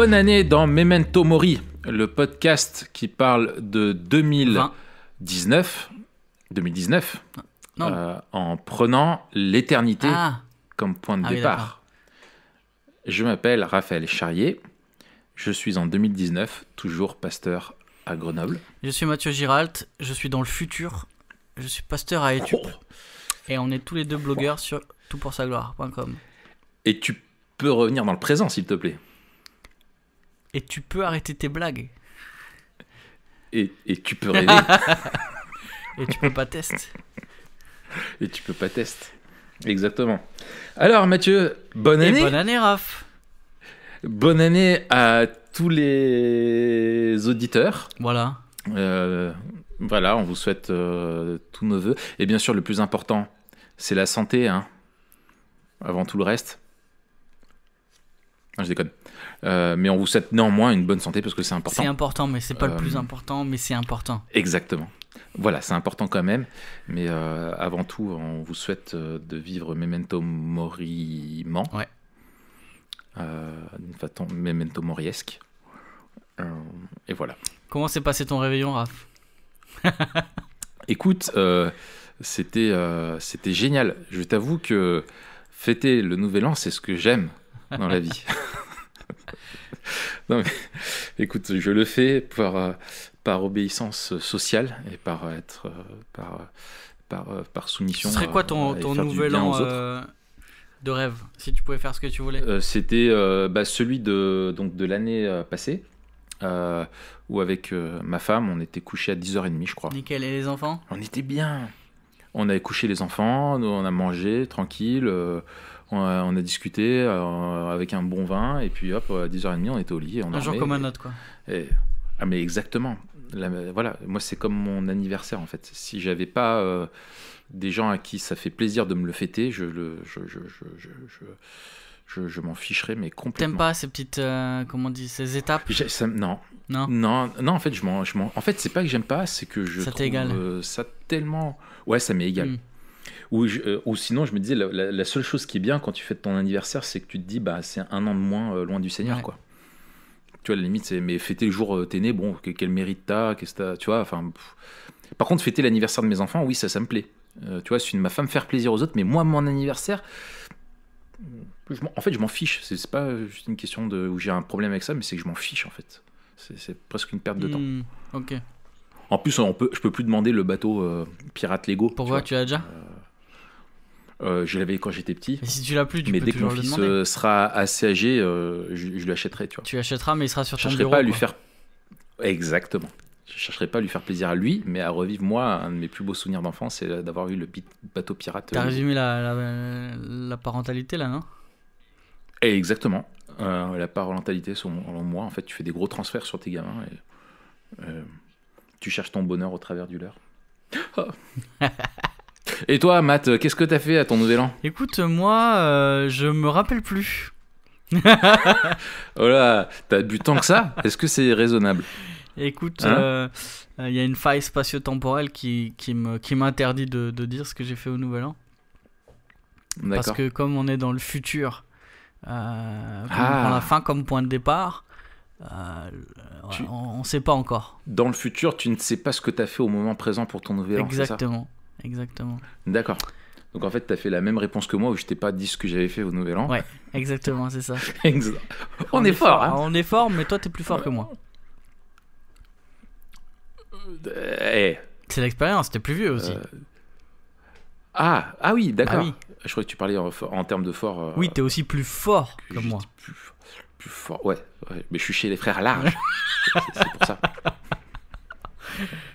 Bonne année dans Memento Mori, le podcast qui parle de 2019, en prenant l'éternité comme point de départ. Je m'appelle Raphaël Charrier, je suis en 2019, toujours pasteur à Grenoble. Je suis Mathieu Giralt, je suis dans le futur, je suis pasteur à Étup, et on est tous les deux blogueurs sur toutpoursagloire.com. Et tu peux revenir dans le présent, s'il te plaît. Et tu peux arrêter tes blagues. Et tu peux rêver. Et tu peux pas tester. Et tu peux pas tester. Exactement. Alors Mathieu, bonne année. Et bonne année Raph. Bonne année à tous les auditeurs. Voilà. Voilà, on vous souhaite tous nos vœux. Et bien sûr, le plus important, c'est la santé, hein, avant tout le reste. Non, je déconne. Mais on vous souhaite néanmoins une bonne santé parce que c'est important. C'est important, mais c'est pas le plus important, mais c'est important. Exactement. Voilà, c'est important quand même. Mais avant tout, on vous souhaite de vivre Memento Mori-ment. Ouais. D'une façon Memento Moriesque. Et voilà. Comment s'est passé ton réveillon, Raph? Écoute, c'était génial. Je t'avoue que fêter le Nouvel An, c'est ce que j'aime dans la vie. Non, mais, écoute, je le fais par obéissance sociale et par soumission. Ce serait quoi ton Nouvel An de rêve, si tu pouvais faire ce que tu voulais? C'était celui de l'année passée, où avec ma femme, on était couchés à 10h30, je crois. Nickel, et les enfants? On était bien. On avait couché les enfants, on a mangé tranquille, on a discuté avec un bon vin, et puis hop, à 10h30, on était au lit. Et on un jour comme un autre, quoi. Ah, mais exactement. Voilà, moi, c'est comme mon anniversaire, en fait. Si j'avais pas des gens à qui ça fait plaisir de me le fêter, je m'en ficherais, mais complètement. T'aimes pas ces petites, comment on dit, ces étapes? Non, en fait, en fait, c'est pas que j'aime pas, c'est que je ça trouve ça tellement... Ouais, ça m'est égal. Ou sinon, je me disais, la seule chose qui est bien quand tu fêtes ton anniversaire, c'est que tu te dis, bah, c'est un an de moins loin du Seigneur, quoi. Tu vois, la limite, c'est, mais fêter le jour t'es né, bon, quel mérite t'as, tu vois, enfin... Par contre, fêter l'anniversaire de mes enfants, oui, ça me plaît. Tu vois, c'est une ma femme faire plaisir aux autres, mais moi, mon anniversaire... En fait, je m'en fiche. C'est pas juste une question où j'ai un problème avec ça, mais c'est que je m'en fiche, en fait. C'est presque une perte de temps. Ok. En plus, je peux plus demander le bateau pirate Lego. Pourquoi tu l'as déjà? Je l'avais quand j'étais petit. Et si tu l'as plus, tu mais peux dès que mon toujours fils le demander. Sera assez âgé, je lui achèterai. Tu vois. Tu l'achèteras, mais il sera sur ton bureau. Je chercherai pas à lui faire. Exactement. Je chercherai pas à lui faire plaisir à lui, mais à revivre moi un de mes plus beaux souvenirs d'enfance, c'est d'avoir eu le bateau pirate. T'as résumé la parentalité là, non? Exactement. La parentalité, selon moi, en fait, tu fais des gros transferts sur tes gamins et tu cherches ton bonheur au travers du leur. Oh. Et toi, Matt, qu'est-ce que t'as fait à ton Nouvel An? Écoute, moi, je me rappelle plus. Oh là, t'as bu tant que ça? Est-ce que c'est raisonnable? Écoute, y a une faille spatio-temporelle qui m'interdit de dire ce que j'ai fait au Nouvel An. D'accord. Parce que comme on est dans le futur, on prend la fin comme point de départ, on sait pas encore. Dans le futur, tu ne sais pas ce que tu as fait au moment présent pour ton Nouvel An. Exactement. D'accord. Donc en fait, tu as fait la même réponse que moi où je t'ai pas dit ce que j'avais fait au Nouvel An. Ouais, exactement, c'est ça. On est fort, hein. On est fort, mais toi, t'es plus fort que moi. C'est l'expérience, t'es plus vieux aussi. Ah oui, d'accord. Ah oui. Je croyais que tu parlais en termes de fort. Oui, t'es aussi plus fort que moi. Plus fort, ouais. Mais je suis chez les frères larges. c'est pour ça.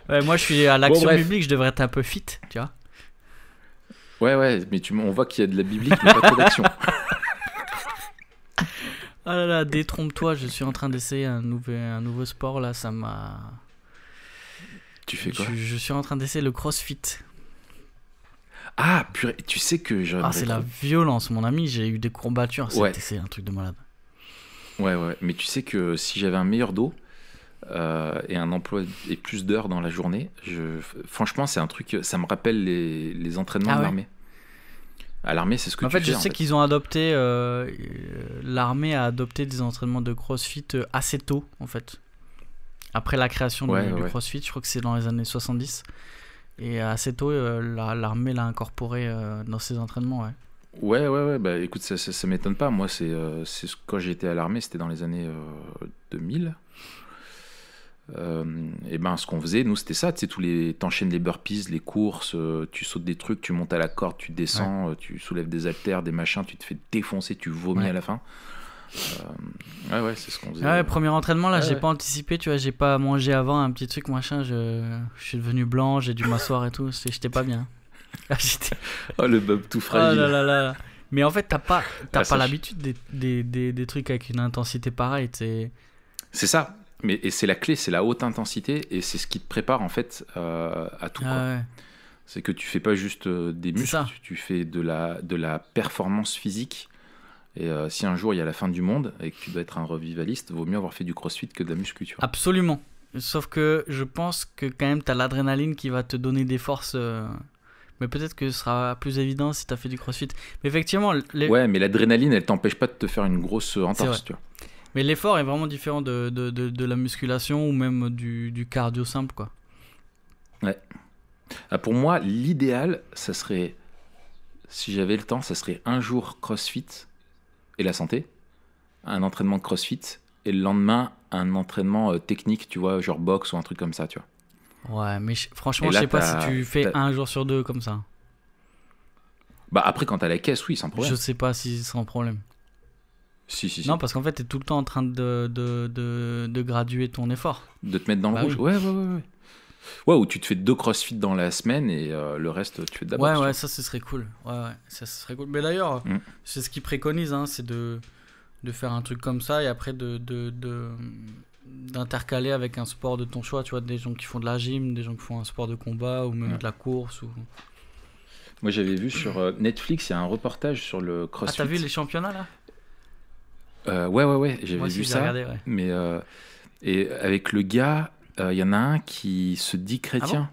Ouais, moi, je suis à l'action biblique, je devrais être un peu fit, tu vois. Ouais, mais on voit qu'il y a de la biblique, mais pas trop d'action. Ah là là, détrompe-toi, je suis en train d'essayer un nouveau sport, là, ça m'a... Tu fais quoi? Je suis en train d'essayer le crossfit. Ah, purée, tu sais que c'est la violence, mon ami, j'ai eu des courbatures, c'est un truc de malade. Ouais, mais tu sais que si j'avais un meilleur dos et un emploi et plus d'heures dans la journée, franchement, c'est un truc, ça me rappelle les entraînements de l'armée. À l'armée, c'est ce que En tu fait, fais. je sais qu'ils ont adopté. L'armée a adopté des entraînements de CrossFit assez tôt, en fait. Après la création du CrossFit, je crois que c'est dans les années 70. Et assez tôt, l'armée l'a incorporé dans ses entraînements, ouais. Ouais. Bah écoute, ça m'étonne pas. Moi, quand j'étais à l'armée, c'était dans les années 2000. Et ben, ce qu'on faisait, nous, c'était ça. Tu sais, t'enchaînes les burpees, les courses, tu sautes des trucs, tu montes à la corde, tu descends, tu soulèves des haltères, des machins, tu te fais défoncer, tu vomis à la fin. Ouais, c'est ce qu'on faisait. Ouais, premier entraînement, là, j'ai pas anticipé, tu vois, j'ai pas mangé avant un petit truc, machin, je suis devenu blanc, j'ai dû m'asseoir et tout, j'étais pas bien. Oh, le bub tout fragile. Oh là. Mais en fait, t'as pas l'habitude des trucs avec une intensité pareille, t'sais. C'est ça. Et c'est la clé, c'est la haute intensité, et c'est ce qui te prépare en fait à tout. Ouais. C'est que tu fais pas juste des muscles, tu fais de la performance physique. Et si un jour il y a la fin du monde et que tu dois être un revivaliste, vaut mieux avoir fait du crossfit que de la muscu, tu vois. Absolument. Sauf que je pense que quand même t'as l'adrénaline qui va te donner des forces. Mais peut-être que ce sera plus évident si t'as fait du crossfit. Mais effectivement. Ouais, mais l'adrénaline, elle t'empêche pas de te faire une grosse entorse, tu vois. Mais l'effort est vraiment différent de la musculation ou même du cardio simple, quoi. Ouais. Pour moi, l'idéal, ça serait, si j'avais le temps, ça serait un jour CrossFit et la santé, un entraînement de CrossFit, et le lendemain, un entraînement technique, tu vois, genre boxe ou un truc comme ça, tu vois. Ouais, mais franchement, je sais pas si tu fais un jour sur deux comme ça. Bah après, quand t'as la caisse, oui, sans problème. Je sais pas si sans problème. Si. Non, parce qu'en fait, t'es tout le temps en train de graduer ton effort. De te mettre dans le rouge. Oui. Ouais, ou tu te fais 2 CrossFit dans la semaine et le reste, tu fais de la boxe. Ouais, ça, ce serait cool. Ouais, ça serait cool. Mais d'ailleurs, c'est ce qu'ils préconisent, hein, c'est de faire un truc comme ça et après d'intercaler avec un sport de ton choix. Tu vois, des gens qui font de la gym, des gens qui font un sport de combat ou même de la course. Moi, j'avais vu sur Netflix, il y a un reportage sur le CrossFit. Ah, t'as vu les championnats, là ? Ouais, j'avais vu ça. Regardé, ouais. Mais et avec le gars, il y en a un qui se dit chrétien,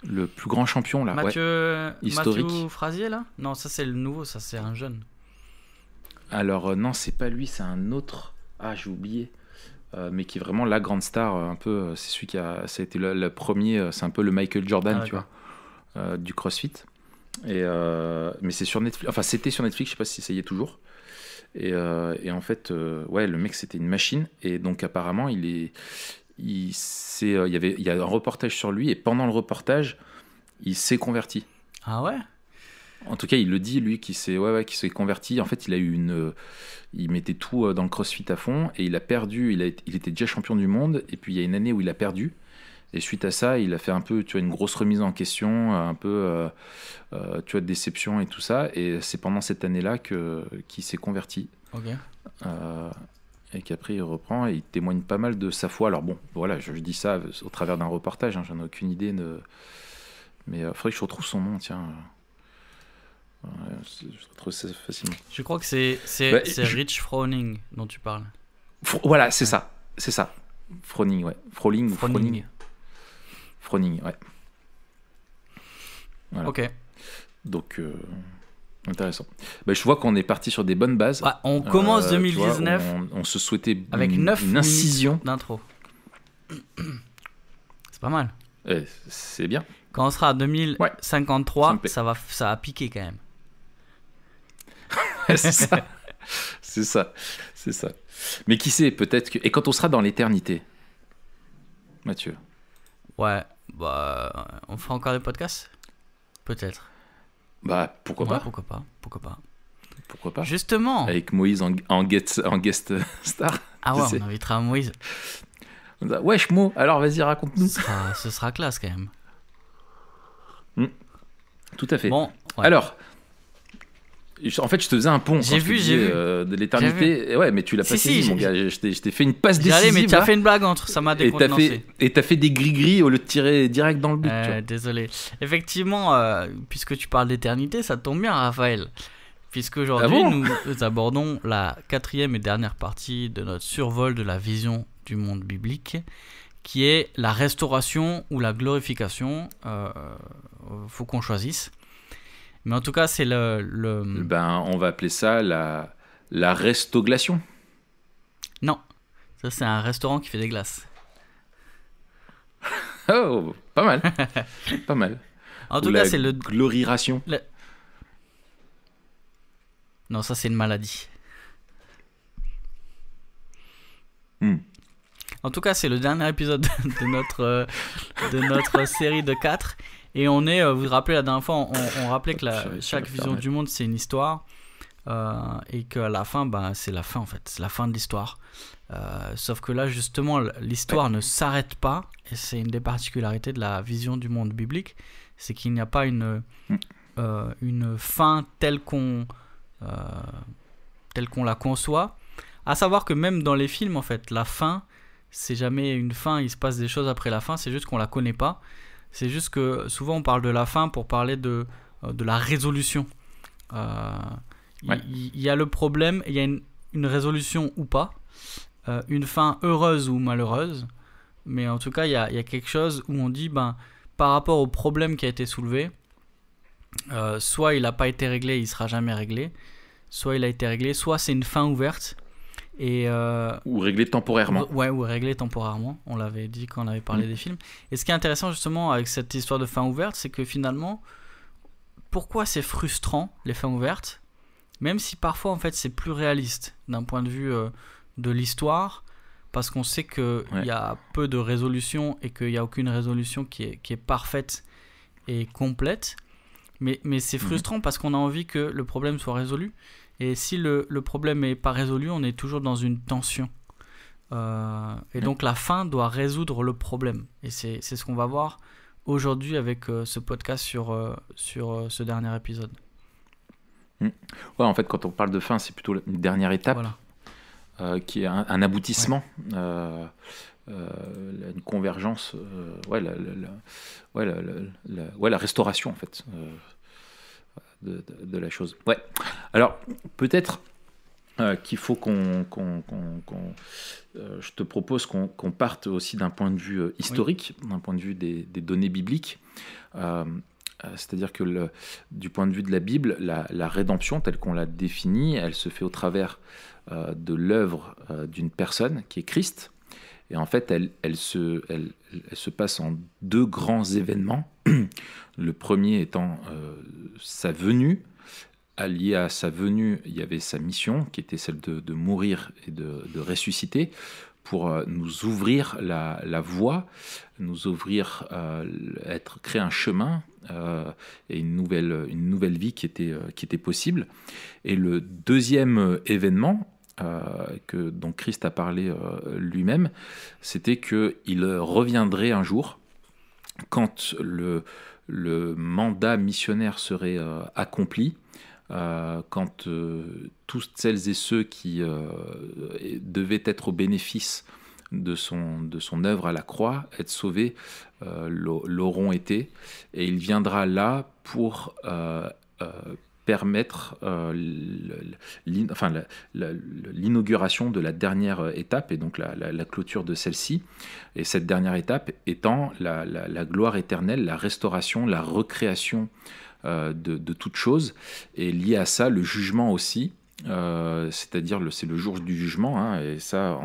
le plus grand champion là, historique. Mathieu Frazier là ? Non, ça c'est le nouveau, ça c'est un jeune. Alors non, c'est pas lui, c'est un autre. Ah, j'ai oublié. Mais qui est vraiment la grande star, un peu. C'est celui ça a été le premier. C'est un peu le Michael Jordan, tu vois, du CrossFit. Mais c'est sur Netflix. Enfin, c'était sur Netflix. Je sais pas si ça y est toujours. Et en fait, le mec c'était une machine. Et donc apparemment, il y a un reportage sur lui. Et pendant le reportage, il s'est converti. Ah ouais. En tout cas, il le dit lui, qui s'est converti. En fait, il mettait tout dans le CrossFit à fond et il a perdu. Il était déjà champion du monde. Et puis il y a une année où il a perdu. Et suite à ça, il a fait un peu, tu vois, une grosse remise en question, un peu, tu vois, de déception et tout ça. Et c'est pendant cette année-là qu'il s'est converti. Ok. Et qu'après, il reprend et il témoigne pas mal de sa foi. Alors bon, voilà, je dis ça au travers d'un reportage, hein, j'en ai aucune idée. Mais il faudrait que je retrouve son nom, tiens. Je retrouve ça facilement. Je crois que c'est Rich Froning dont tu parles. Voilà, c'est ça. Froning, ouais. Froning, ouais. Voilà. Ok. Donc, intéressant. Je vois qu'on est parti sur des bonnes bases. Ouais, on commence 2019. Vois, on se souhaitait avec une incision d'intro. C'est pas mal. C'est bien. Quand on sera à 2053, ça va piquer quand même. c'est ça. Mais qui sait, peut-être que... Et quand on sera dans l'éternité, Mathieu. Ouais, on fera encore des podcasts ? Peut-être. Pourquoi pas ? Pourquoi pas ? Justement. Avec Moïse en guest star. Ah ouais, on invitera Moïse. Wesh Mo, alors vas-y, raconte-nous. Ce sera classe quand même. Tout à fait. Bon, ouais. Alors, en fait, je te faisais un pont. J'ai vu. De l'éternité. Ouais, mais tu l'as pas saisi, mon gars. Je t'ai fait une passe décisive. Mais tu as fait une blague entre, ça m'a décontenancé. Et t'as fait des gris-gris au lieu de tirer direct dans le but. Désolé. Effectivement, puisque tu parles d'éternité, ça tombe bien, Raphaël. Puisque aujourd'hui, nous abordons la 4e et dernière partie de notre survol de la vision du monde biblique, qui est la restauration ou la glorification. Faut qu'on choisisse. Mais en tout cas, c'est Ben, on va appeler ça la restoglation. Non, ça c'est un restaurant qui fait des glaces. Oh, pas mal. Pas mal. En tout cas, c'est le... gloriration. Non, ça c'est une maladie. En tout cas, c'est le dernier épisode de notre série de 4. Et on est, vous vous rappelez la dernière fois, on rappelait que chaque vision du monde c'est une histoire. Et qu'à la fin, bah, c'est la fin en fait, c'est la fin de l'histoire. Sauf que là, justement, l'histoire ne s'arrête pas. Et c'est une des particularités de la vision du monde biblique. C'est qu'il n'y a pas une fin telle qu'on la conçoit. À savoir que même dans les films, en fait, la fin, c'est jamais une fin, il se passe des choses après la fin, c'est juste qu'on la connaît pas. C'est juste que souvent on parle de la fin pour parler de la résolution. Il y a le problème, il y a une résolution ou pas, une fin heureuse ou malheureuse, mais en tout cas il y a quelque chose où on dit, ben, par rapport au problème qui a été soulevé, soit il n'a pas été réglé, il sera jamais réglé, soit il a été réglé, soit c'est une fin ouverte. Ou réglé temporairement. Ouais, ou réglé temporairement, on l'avait dit quand on avait parlé des films. Et ce qui est intéressant justement avec cette histoire de fin ouverte, c'est que finalement, pourquoi c'est frustrant les fins ouvertes, même si parfois en fait c'est plus réaliste d'un point de vue de l'histoire, parce qu'on sait qu'il y a peu de résolution et qu'il n'y a aucune résolution qui est parfaite et complète, mais c'est frustrant parce qu'on a envie que le problème soit résolu. Et si le problème n'est pas résolu, on est toujours dans une tension. Et donc la fin doit résoudre le problème. Et c'est ce qu'on va voir aujourd'hui avec ce podcast sur ce dernier épisode. Ouais, en fait, quand on parle de fin, c'est plutôt une dernière étape, qui est un aboutissement, une convergence, la restauration en fait. De la chose. Ouais. Alors, peut-être qu'il faut je te propose qu'on parte aussi d'un point de vue historique, d'un point de vue des données bibliques. C'est-à-dire que du point de vue de la Bible, la rédemption, telle qu'on l'a définie, elle se fait au travers de l'œuvre d'une personne qui est Christ. Et en fait, elle se passe en deux grands événements. Le premier étant sa venue. Allié à sa venue, il y avait sa mission, qui était celle de mourir et de ressusciter, pour nous ouvrir la voie, nous ouvrir, créer un chemin et une nouvelle vie qui était possible. Et le deuxième événement, dont Christ a parlé lui-même, c'était qu'il reviendrait un jour, quand le mandat missionnaire serait accompli, quand toutes celles et ceux qui devaient être au bénéfice de son œuvre à la croix, être sauvés, l'auront été, et il viendra là pour permettre l'inauguration de la dernière étape, et donc la clôture de celle-ci, et cette dernière étape étant la gloire éternelle, la restauration, la recréation de toute chose, et lié à ça le jugement aussi, c'est-à-dire c'est le jour du jugement, hein, et ça,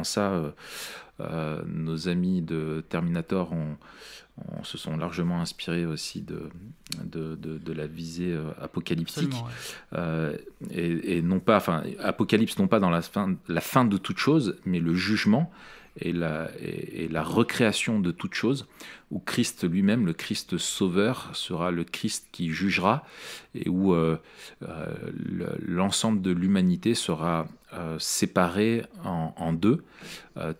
nos amis de Terminator se sont largement inspirés aussi de la visée apocalyptique. Et non pas, Apocalypse non pas dans la fin de toute chose, mais le jugement et la recréation de toute chose, où Christ lui-même, le Christ sauveur, sera le Christ qui jugera, et où l'ensemble de l'humanité sera séparé en deux.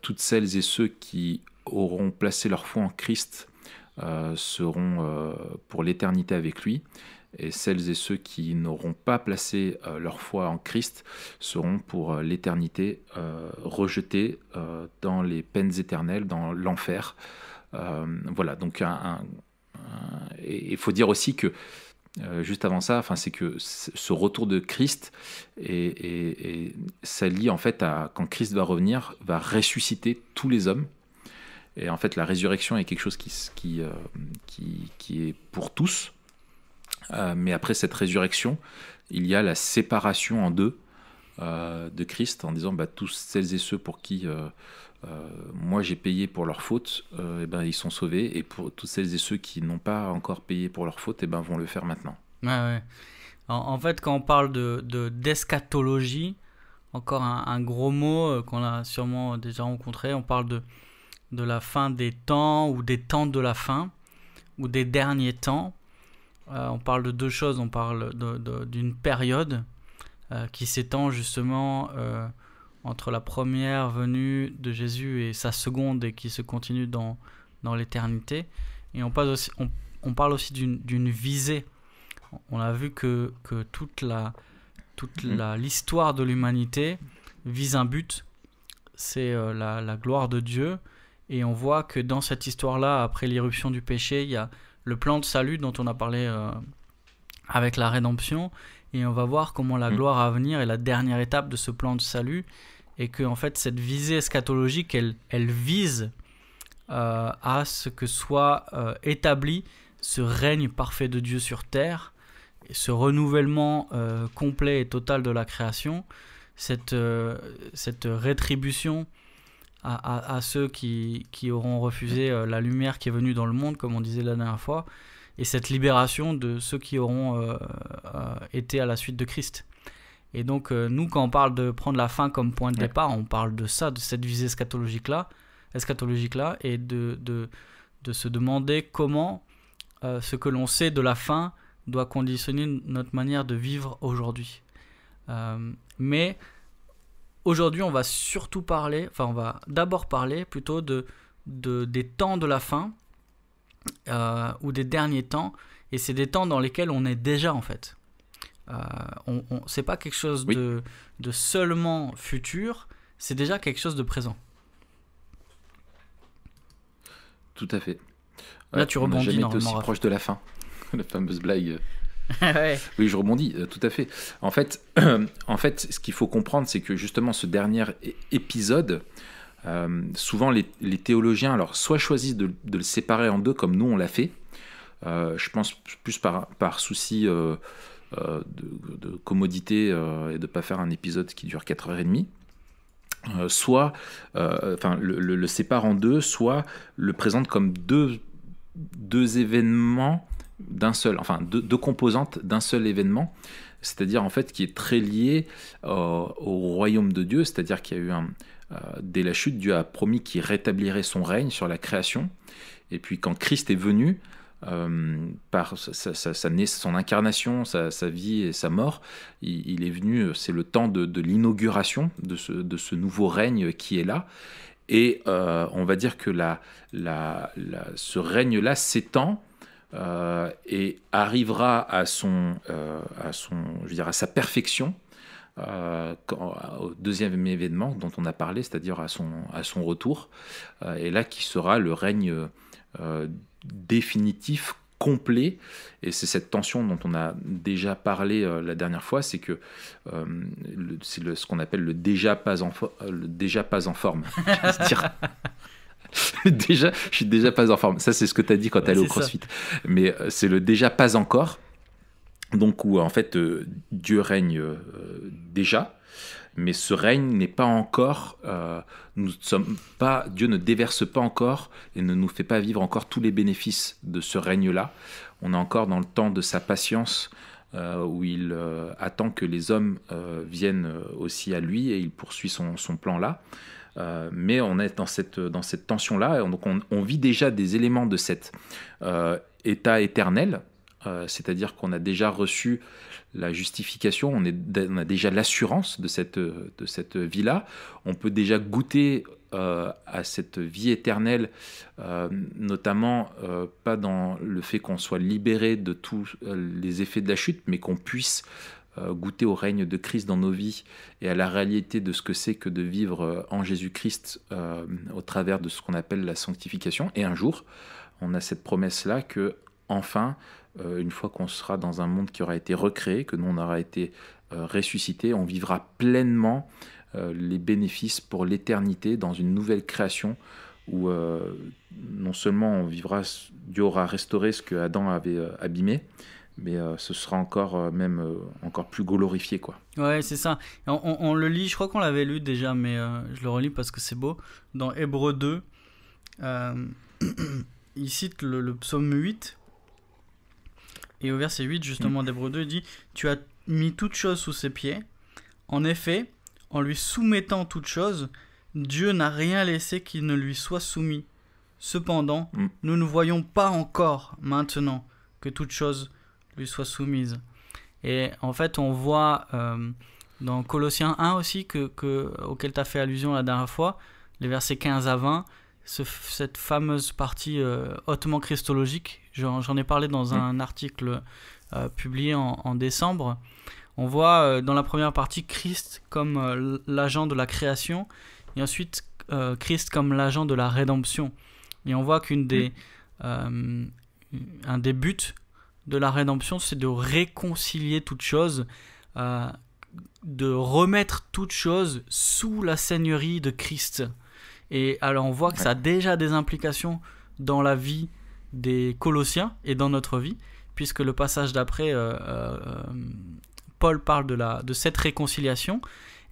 Toutes celles et ceux qui auront placé leur foi en Christ seront pour l'éternité avec lui, et celles et ceux qui n'auront pas placé leur foi en Christ seront pour l'éternité rejetés dans les peines éternelles, dans l'enfer. Voilà, donc il faut dire aussi que juste avant ça, c'est que ce retour de Christ et ça lie en fait à quand Christ va revenir, va ressusciter tous les hommes. Et en fait, la résurrection est quelque chose qui est pour tous. Mais après cette résurrection, il y a la séparation en deux de Christ, en disant tous celles et ceux pour qui moi j'ai payé pour leur faute, ils sont sauvés, et pour toutes celles et ceux qui n'ont pas encore payé pour leur faute, vont le faire maintenant. Ouais. En fait, quand on parle d'eschatologie, encore un gros mot qu'on a sûrement déjà rencontré, on parle de la fin des temps, ou des temps de la fin, ou des derniers temps. On parle de deux choses. On parle d'une période qui s'étend justement entre la première venue de Jésus et sa seconde, et qui se continue dans l'éternité. Et on parle aussi d'une visée. On a vu que toute l'histoire de l'humanité vise un but, c'est la gloire de Dieu. Et on voit que dans cette histoire-là, après l'irruption du péché, il y a le plan de salut dont on a parlé avec la rédemption. Et on va voir comment la gloire à venir est la dernière étape de ce plan de salut. Et que en fait, cette visée eschatologique, elle vise à ce que soit établi ce règne parfait de Dieu sur terre, et ce renouvellement complet et total de la création, cette rétribution à ceux qui auront refusé la lumière qui est venue dans le monde, comme on disait la dernière fois, et cette libération de ceux qui auront été à la suite de Christ. Et donc nous, quand on parle de prendre la fin comme point de départ, on parle de ça, de cette visée eschatologique-là, et de se demander comment ce que l'on sait de la fin doit conditionner notre manière de vivre aujourd'hui. Mais aujourd'hui, on va d'abord parler plutôt des temps de la fin, ou des derniers temps, et c'est des temps dans lesquels on est déjà, en fait. C'est pas quelque chose de seulement futur, c'est déjà quelque chose de présent. Tout à fait. Là, tu rebondis. On n'a jamais été aussi proche de la fin. La fameuse blague. Ouais. Oui, je rebondis, tout à fait. En fait, ce qu'il faut comprendre, c'est que justement ce dernier épisode, souvent les théologiens, alors soit choisissent de le séparer en deux, comme nous on l'a fait. Je pense plus par souci de commodité et de ne pas faire un épisode qui dure 4h30. Soit le sépare en deux, soit le présente comme deux événements d'un seul, deux composantes d'un seul événement, c'est-à-dire en fait qui est très lié au royaume de Dieu, c'est-à-dire qu'il y a eu dès la chute, Dieu a promis qu'il rétablirait son règne sur la création, et puis quand Christ est venu, par son incarnation, sa vie et sa mort, il est venu, c'est le temps de l'inauguration de ce nouveau règne qui est là, et on va dire que ce règne-là s'étend et arrivera à sa perfection au deuxième événement dont on a parlé, c'est-à-dire à son retour, et là qui sera le règne définitif, complet. Et c'est cette tension dont on a déjà parlé la dernière fois, c'est que c'est ce qu'on appelle le déjà pas en forme. Je suis déjà pas en forme. Ça, c'est ce que tu as dit quand tu allais au CrossFit. Mais c'est le déjà pas encore. Donc, où en fait, Dieu règne déjà, mais ce règne n'est pas encore. Dieu ne déverse pas encore et ne nous fait pas vivre encore tous les bénéfices de ce règne-là. On est encore dans le temps de sa patience, où il attend que les hommes viennent aussi à lui, et il poursuit son plan-là. Mais on est dans cette tension-là, et donc on vit déjà des éléments de cet état éternel, c'est-à-dire qu'on a déjà reçu la justification, on a déjà l'assurance de cette vie-là, on peut déjà goûter à cette vie éternelle, notamment pas dans le fait qu'on soit libéré de tous les effets de la chute, mais qu'on puisse goûter au règne de Christ dans nos vies et à la réalité de ce que c'est que de vivre en Jésus-Christ au travers de ce qu'on appelle la sanctification. Et un jour, on a cette promesse-là que, enfin, une fois qu'on sera dans un monde qui aura été recréé, que nous on aura été ressuscité, on vivra pleinement les bénéfices pour l'éternité dans une nouvelle création où non seulement on vivra, Dieu aura restauré ce que Adam avait abîmé, mais ce sera encore encore plus glorifié, quoi. Ouais, c'est ça. On le lit, je crois qu'on l'avait lu déjà, mais je le relis parce que c'est beau. Dans Hébreux 2, il cite le psaume 8, et au verset 8 justement d'Hébreux 2, il dit « Tu as mis toute chose sous ses pieds. En effet, en lui soumettant toute chose, Dieu n'a rien laissé qui ne lui soit soumis. Cependant, nous ne voyons pas encore maintenant que toute chose lui soit soumise. » Et en fait, on voit dans Colossiens 1 aussi, auquel tu as fait allusion la dernière fois, les versets 15 à 20, cette fameuse partie hautement christologique. J'en ai parlé dans un article publié en décembre. On voit dans la première partie Christ comme l'agent de la création, et ensuite Christ comme l'agent de la rédemption. Et on voit un des buts de la rédemption, c'est de réconcilier toute chose, de remettre toute chose sous la seigneurie de Christ. Et alors on voit que ça a déjà des implications dans la vie des Colossiens et dans notre vie, puisque le passage d'après, Paul parle de cette réconciliation,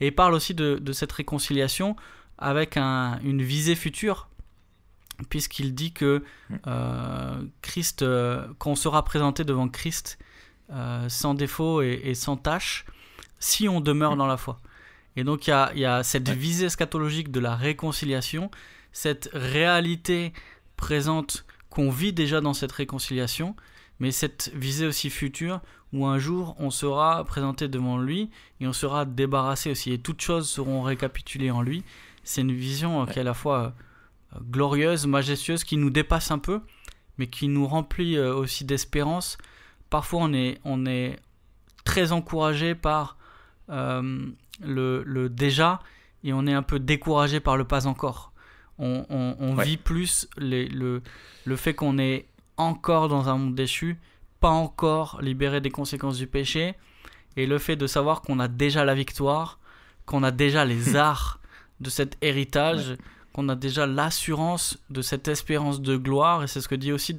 et parle aussi de cette réconciliation avec une visée future, puisqu'il dit que Christ, qu'on sera présenté devant Christ sans défaut et sans tâche, si on demeure dans la foi. Et donc il y a cette visée eschatologique de la réconciliation, cette réalité présente qu'on vit déjà dans cette réconciliation, mais cette visée aussi future où un jour on sera présenté devant lui et on sera débarrassé aussi, et toutes choses seront récapitulées en lui. C'est une vision qui est à la fois glorieuse, majestueuse, qui nous dépasse un peu, mais qui nous remplit aussi d'espérance. Parfois on est très encouragé par le déjà, et on est un peu découragé par le pas encore. On vit plus le fait qu'on est encore dans un monde déchu, pas encore libéré des conséquences du péché, et le fait de savoir qu'on a déjà la victoire, qu'on a déjà les arts de cet héritage, qu'on a déjà l'assurance de cette espérance de gloire. Et c'est ce que dit aussi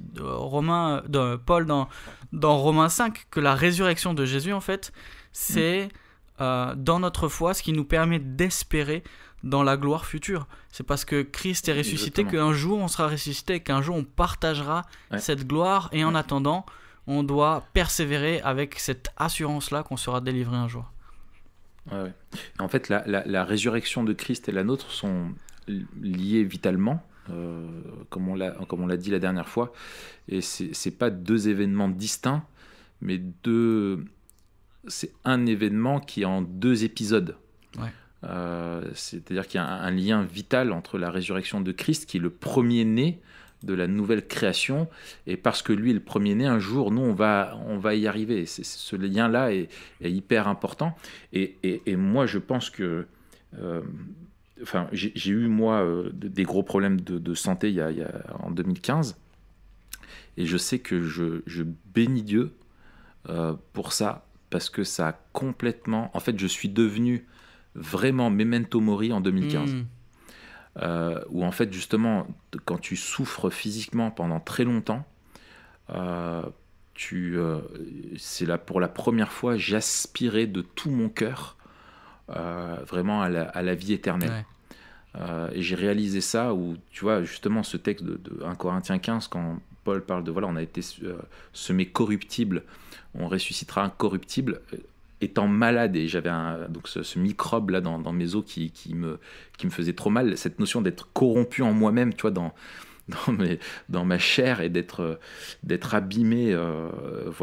Paul dans Romains 5, que la résurrection de Jésus, en fait, c'est dans notre foi ce qui nous permet d'espérer dans la gloire future. C'est parce que Christ est ressuscité qu'un jour on sera ressuscité, qu'un jour on partagera cette gloire, et en attendant on doit persévérer avec cette assurance-là qu'on sera délivré un jour. Ouais. En fait, la résurrection de Christ et la nôtre sont liées vitalement, comme on l'a dit la dernière fois, et c'est pas deux événements distincts, mais c'est un événement qui est en deux épisodes. C'est-à-dire qu'il y a un lien vital entre la résurrection de Christ, qui est le premier-né de la nouvelle création, et parce que lui est le premier-né, un jour nous on va y arriver. Ce lien-là est hyper important, et moi je pense que j'ai eu moi des gros problèmes de santé en 2015, et je sais que je bénis Dieu pour ça, parce que ça a complètement, en fait je suis devenu vraiment memento mori en 2015. Où en fait justement quand tu souffres physiquement pendant très longtemps, c'est là pour la première fois j'aspirais de tout mon cœur vraiment à la vie éternelle. Et j'ai réalisé ça, où tu vois justement ce texte de 1 Corinthiens 15, quand Paul parle de on a été semé corruptible, on ressuscitera incorruptible. Étant malade, et j'avais donc ce microbe là dans mes os qui me faisait trop mal, cette notion d'être corrompu en moi-même, tu vois, dans ma chair, et d'être abîmé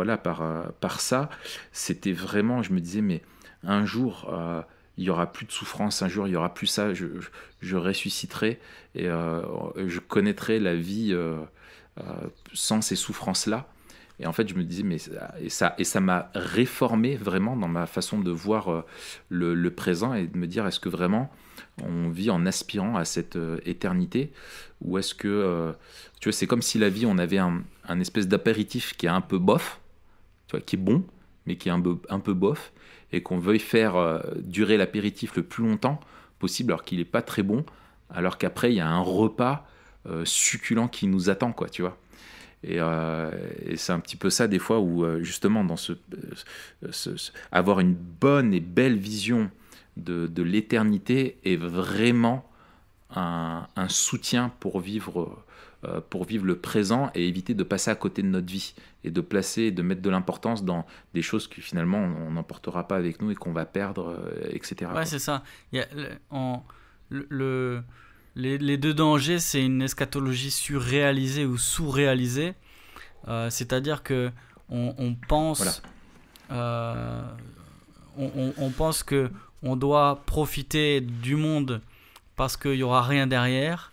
par ça, c'était vraiment, je me disais, mais un jour il y aura plus de souffrance, un jour il y aura plus ça, je ressusciterai, et je connaîtrai la vie sans ces souffrances là. Et en fait, je me disais, ça m'a réformé vraiment dans ma façon de voir le présent, et de me dire, est-ce que vraiment on vit en aspirant à cette éternité, ou est-ce que, tu vois, c'est comme si la vie, on avait un espèce d'apéritif qui est un peu bof, tu vois, qui est bon, mais qui est un peu bof, et qu'on veuille faire durer l'apéritif le plus longtemps possible, alors qu'il n'est pas très bon, alors qu'après, il y a un repas succulent qui nous attend, quoi, tu vois. Et c'est un petit peu ça des fois où justement dans avoir une bonne et belle vision de l'éternité est vraiment un soutien pour vivre le présent et éviter de passer à côté de notre vie et de mettre de l'importance dans des choses que finalement on n'emportera pas avec nous et qu'on va perdre, etc. Ouais, c'est ça. Il y a les deux dangers, c'est une eschatologie surréalisée ou sous-réalisée. C'est-à-dire que on pense, voilà. On pense que on doit profiter du monde parce qu'il n'y aura rien derrière,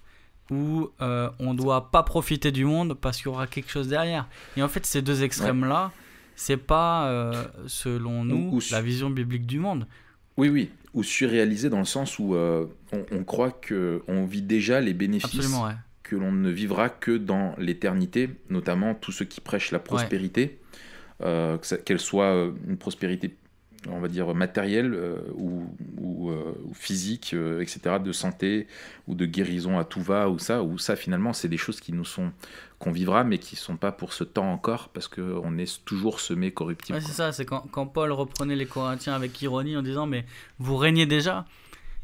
ou on ne doit pas profiter du monde parce qu'il y aura quelque chose derrière. Et en fait, ces deux extrêmes-là, c'est pas, selon nous, la vision biblique du monde. Oui, ou surréalisé dans le sens où on croit qu'on vit déjà les bénéfices que l'on ne vivra que dans l'éternité, notamment tous ceux qui prêchent la prospérité, qu'elle soit une prospérité, on va dire, matérielle ou physique, etc., de santé ou de guérison à tout va, ou ça finalement c'est des choses qu'on vivra mais qui ne sont pas pour ce temps encore, parce qu'on est toujours semé corruptible. C'est ça, c'est quand Paul reprenait les Corinthiens avec ironie en disant mais vous régnez déjà,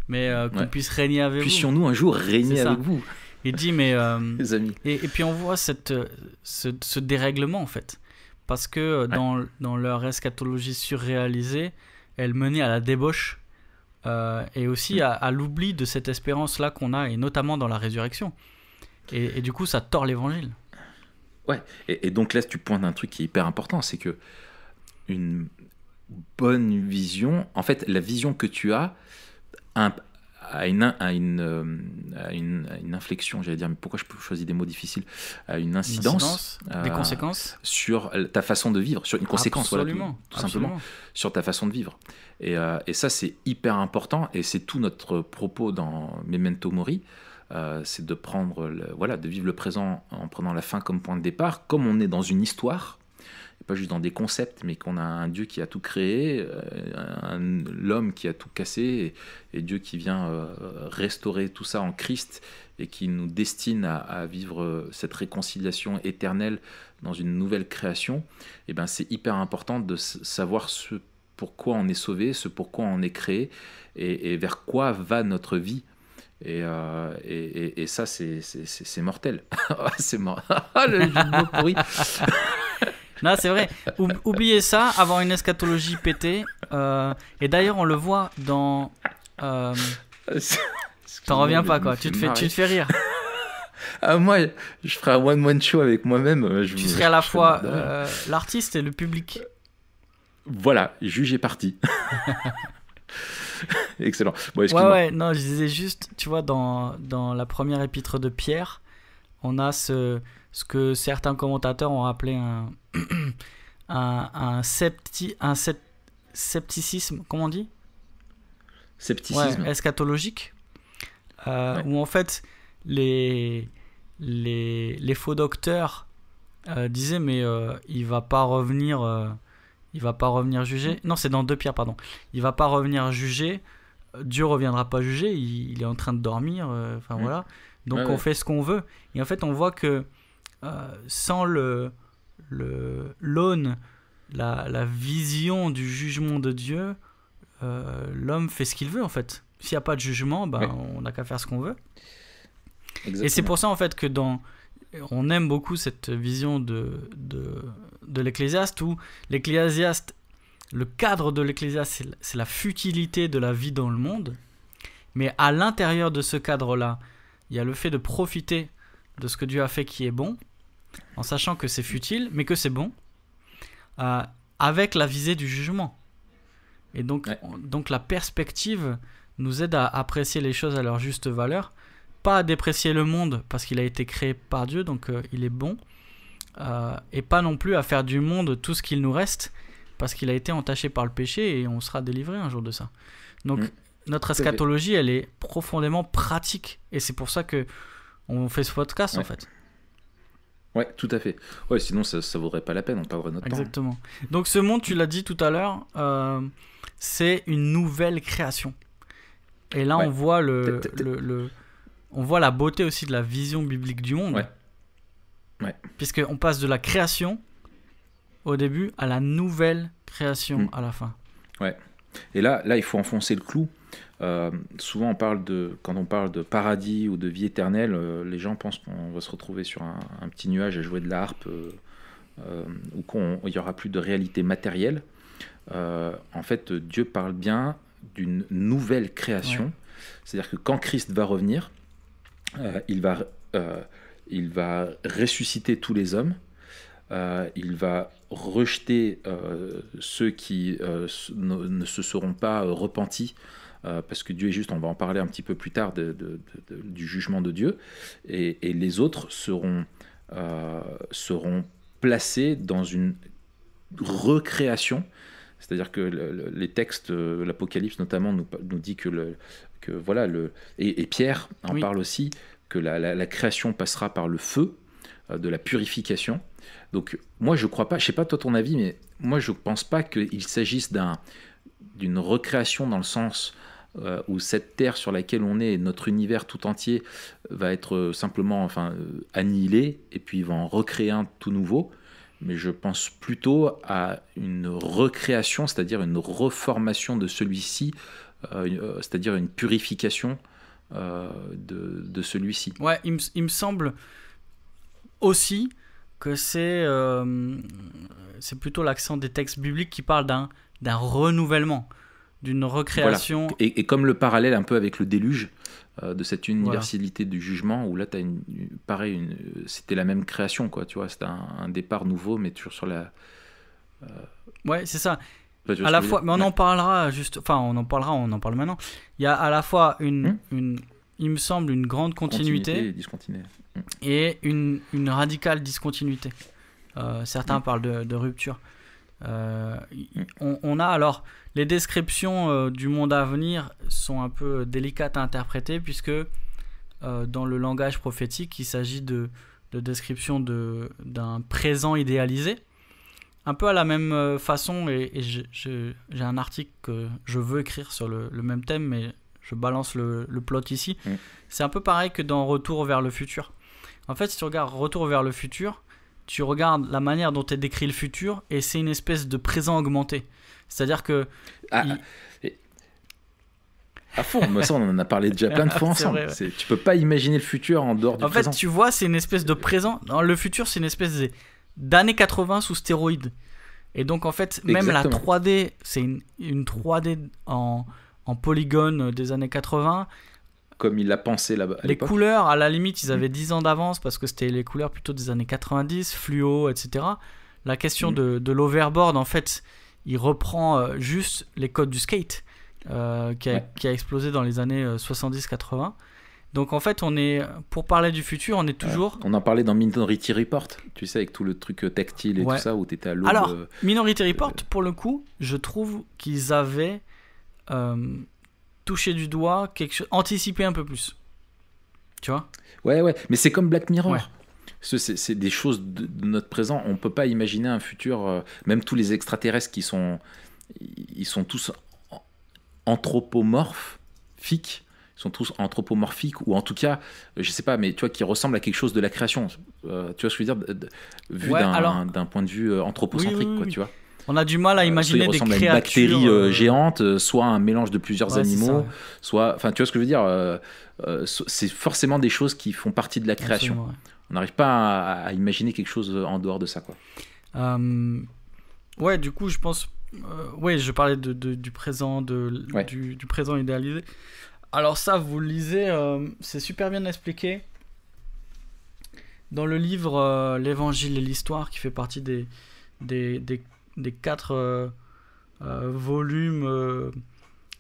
mais qu'on puisse régner avec vous. Puissions-nous un jour régner avec vous. Il dit mais les amis. Et puis on voit ce dérèglement en fait, parce que dans leur eschatologie surréalisée, elle menait à la débauche et aussi à l'oubli de cette espérance-là qu'on a, et notamment dans la résurrection. Et du coup, ça tord l'évangile. Ouais, et donc là, tu pointes un truc qui est hyper important, c'est que une bonne vision, en fait, la vision que tu as a une inflexion, j'allais dire, mais pourquoi je choisis des mots difficiles, a une incidence, des conséquences sur ta façon de vivre, sur une conséquence, absolument, tout simplement, sur ta façon de vivre. Et ça, c'est hyper important, et c'est tout notre propos dans Memento Mori, c'est de prendre, de vivre le présent en prenant la fin comme point de départ, comme on est dans une histoire, et pas juste dans des concepts, mais qu'on a un Dieu qui a tout créé, l'homme qui a tout cassé, et Dieu qui vient restaurer tout ça en Christ et qui nous destine à vivre cette réconciliation éternelle dans une nouvelle création. Et ben, c'est hyper important de savoir ce pourquoi on est sauvé, ce pourquoi on est créé, et vers quoi va notre vie. Et ça, c'est mortel. C'est mort. Le jeu de mots pourri. Non, c'est vrai. Oubliez ça, avoir une eschatologie pétée. Et d'ailleurs, on le voit dans... T'en reviens pas, quoi. Tu te fais rire. Moi, je ferai un one-man show avec moi-même. Tu serais à la fois l'artiste et le public. Voilà, juge et parti. Excellent. Bon, non, je disais juste, tu vois, dans la première épître de Pierre, on a ce que certains commentateurs ont appelé un scepticisme, comment on dit ? Scepticisme. Eschatologique, où en fait les faux docteurs disaient mais il va pas revenir juger. Non, c'est dans 2 Pierre, pardon. Il va pas revenir juger. Dieu reviendra pas juger. Il est en train de dormir. Voilà. Donc on fait ce qu'on veut. Et en fait, on voit que sans l'aune, la vision du jugement de Dieu, l'homme fait ce qu'il veut en fait. S'il n'y a pas de jugement, on n'a qu'à faire ce qu'on veut. Exactement. Et c'est pour ça en fait que on aime beaucoup cette vision de l'Ecclésiaste, où l'Ecclésiaste, le cadre de l'Ecclésiaste, c'est la futilité de la vie dans le monde. Mais à l'intérieur de ce cadre-là, il y a le fait de profiter de ce que Dieu a fait qui est bon, en sachant que c'est futile, mais que c'est bon, avec la visée du jugement. Et donc la perspective nous aide à apprécier les choses à leur juste valeur, pas à déprécier le monde parce qu'il a été créé par Dieu, donc il est bon, et pas non plus à faire du monde tout ce qu'il nous reste parce qu'il a été entaché par le péché et on sera délivré un jour de ça. Donc notre eschatologie, elle est profondément pratique, et c'est pour ça que on fait ce podcast en fait. Ouais, tout à fait. Ouais, sinon ça vaudrait pas la peine, on perdrait notre temps. Exactement. Donc ce monde, tu l'as dit tout à l'heure, c'est une nouvelle création. Et là, on voit on voit la beauté aussi de la vision biblique du monde. Ouais. Puisqu'on passe de la création au début à la nouvelle création à la fin. Ouais. Et là, il faut enfoncer le clou. Souvent, quand on parle de paradis ou de vie éternelle, les gens pensent qu'on va se retrouver sur un petit nuage à jouer de la harpe ou qu'il n'y aura plus de réalité matérielle. En fait, Dieu parle bien d'une nouvelle création. Ouais. C'est-à-dire que quand Christ va revenir, il va ressusciter tous les hommes. Il va rejeter ceux qui ne se seront pas repentis, parce que Dieu est juste, on va en parler un petit peu plus tard du jugement de Dieu, et les autres seront placés dans une recréation. C'est-à-dire que les textes, l'Apocalypse notamment, nous dit que voilà, et Pierre en parle aussi, que la création passera par le feu de la purification. Donc moi je crois pas, je sais pas toi ton avis, mais moi je pense pas qu'il s'agisse d'une recréation dans le sens où cette terre sur laquelle on est, notre univers tout entier, va être simplement annihilé, et puis il va en recréer un tout nouveau. Mais je pense plutôt à une recréation, c'est-à-dire une reformation de celui-ci, c'est-à-dire une purification de celui-ci. Ouais, il me semble aussi que c'est plutôt l'accent des textes bibliques qui parlent d'un renouvellement, d'une recréation. Voilà. Et comme le parallèle un peu avec le déluge, de cette universalité du jugement, où là tu as c'était la même création, quoi, tu vois, c'était un départ nouveau, mais toujours sur la... Ouais, c'est ça. À la fois, mais on en parlera on en parle maintenant. Il y a à la fois il me semble, une grande continuité et une radicale discontinuité. Certains parlent de rupture. On a alors les descriptions du monde à venir sont un peu délicates à interpréter, puisque dans le langage prophétique, il s'agit de description d'un présent idéalisé, un peu à la même façon, et j'ai un article que je veux écrire sur le même thème, mais je balance le plot ici. C'est un peu pareil que dans Retour vers le futur. En fait, si tu regardes Retour vers le futur, tu regardes la manière dont est décrit le futur, et c'est une espèce de présent augmenté. C'est-à-dire que... À fond, mais ça on en a parlé déjà plein de fois ensemble. Vrai, ouais. Tu peux pas imaginer le futur en dehors du présent. En fait, tu vois, c'est une espèce de présent. Dans le futur, c'est une espèce d'années 80 sous stéroïdes. Et donc, en fait, même la 3D, c'est une 3D en polygone des années 80. Comme il l'a pensé là-bas. Les couleurs, à la limite, ils avaient 10 ans d'avance, parce que c'était les couleurs plutôt des années 90, fluo, etc. La question de l'overboard, en fait, il reprend juste les codes du skate qui a explosé dans les années 70-80. Donc en fait, pour parler du futur, on est toujours... On en parlait dans Minority Report, tu sais, avec tout le truc tactile et tout ça, où tu étais à l'aube. Alors, Minority Report, pour le coup, je trouve qu'ils avaient touché du doigt quelque chose, anticipé un peu plus. Tu vois ? Ouais, mais c'est comme Black Mirror. Ouais. C'est des choses de notre présent. On ne peut pas imaginer un futur, même tous les extraterrestres ils sont tous anthropomorphiques. Ils sont tous anthropomorphiques, ou en tout cas, je sais pas, mais tu vois, qui ressemblent à quelque chose de la création. Tu vois ce que je veux dire, vu d'un point de vue anthropocentrique, oui. tu vois. On a du mal à imaginer des créatures. Soit une bactérie géante, soit un mélange de plusieurs animaux, soit... Enfin, tu vois ce que je veux dire, c'est forcément des choses qui font partie de la création. Ouais. On n'arrive pas à imaginer quelque chose en dehors de ça, quoi. Ouais, du coup, je pense... je parlais du présent, du présent idéalisé. Alors ça, vous le lisez, c'est super bien expliqué dans le livre L'Évangile et l'Histoire, qui fait partie des 4 volumes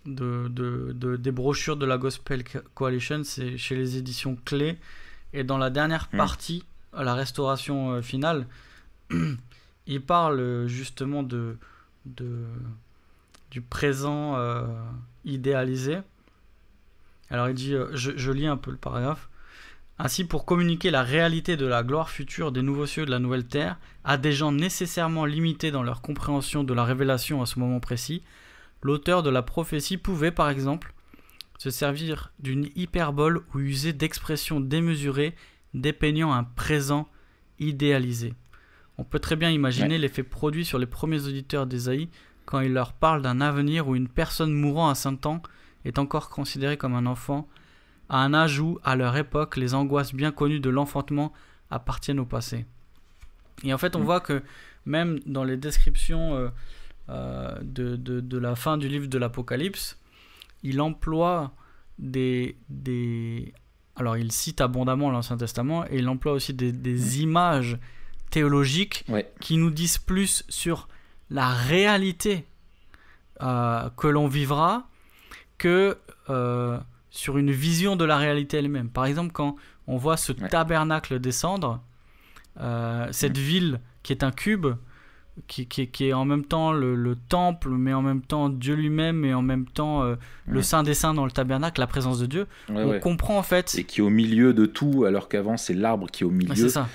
des brochures de la Gospel Coalition. C'est chez les éditions Clé. Et dans la dernière partie, la restauration finale, il parle justement du présent idéalisé. Alors il dit, je lis un peu le paragraphe. Ainsi, pour communiquer la réalité de la gloire future des nouveaux cieux et de la nouvelle terre à des gens nécessairement limités dans leur compréhension de la révélation à ce moment précis, l'auteur de la prophétie pouvait, par exemple, se servir d'une hyperbole ou user d'expressions démesurées dépeignant un présent idéalisé. On peut très bien imaginer l'effet produit sur les premiers auditeurs d'Ésaïe quand il leur parle d'un avenir où une personne mourant à 100 ans est encore considérée comme un enfant, à un âge où, à leur époque, les angoisses bien connues de l'enfantement appartiennent au passé. Et en fait, on voit que même dans les descriptions de la fin du livre de l'Apocalypse, il emploie alors il cite abondamment l'Ancien Testament et il emploie aussi des images théologiques qui nous disent plus sur la réalité que l'on vivra que sur une vision de la réalité elle-même. Par exemple, quand on voit ce tabernacle descendre, cette ville qui est un cube, qui est en même temps le temple, mais en même temps Dieu lui-même, et en même temps le Saint des Saints dans le tabernacle, la présence de Dieu, on comprend en fait... Et qui est au milieu de tout, alors qu'avant c'est l'arbre qui est au milieu. C'est ça.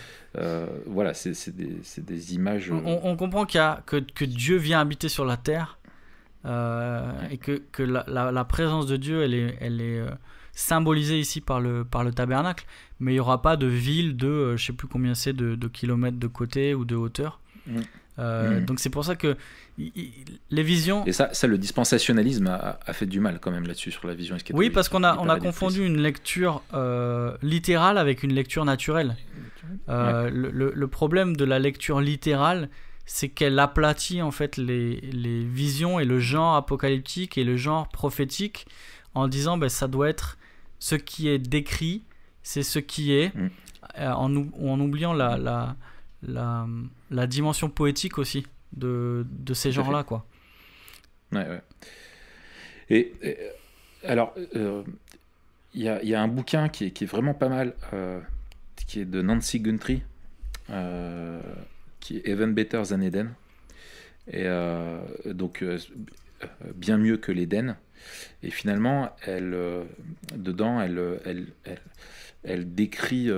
Voilà, c'est des images... On comprend que Dieu vient habiter sur la terre, et que la présence de Dieu, elle est symbolisée ici par le tabernacle, mais il n'y aura pas de ville de, je ne sais plus combien c'est, de kilomètres de côté ou de hauteur. Donc c'est pour ça que les visions... Et ça le dispensationalisme a fait du mal quand même là-dessus, sur la vision eschatologique. Oui, parce qu'on a confondu une lecture littérale avec une lecture naturelle. Le problème de la lecture littérale, c'est qu'elle aplatit en fait les visions et le genre apocalyptique et le genre prophétique en disant ça doit être ce qui est décrit, c'est ce qui est, en oubliant la dimension poétique aussi de ces genres-là, quoi. Ouais. Et alors, il y a un bouquin qui est vraiment pas mal, qui est de Nancy Guthrie, qui est Even Better Than Eden. Et donc, bien mieux que l'Éden. Et finalement, dedans, elle décrit,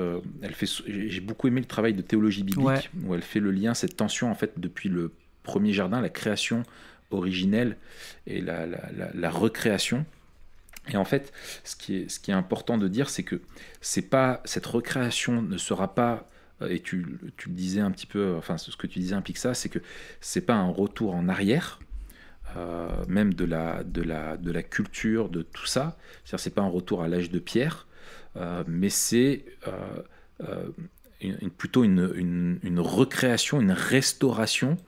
j'ai beaucoup aimé le travail de théologie biblique, où elle fait le lien, cette tension en fait depuis le premier jardin, la création originelle et la recréation. Et en fait, ce qui est important de dire, c'est que cette recréation ne sera pas, et tu le disais un petit peu, enfin ce que tu disais implique ça, c'est que c'est pas un retour en arrière. Même de la culture, de tout ça. C'est-à-dire, c'est pas un retour à l'âge de pierre, mais c'est plutôt une recréation, une restauration,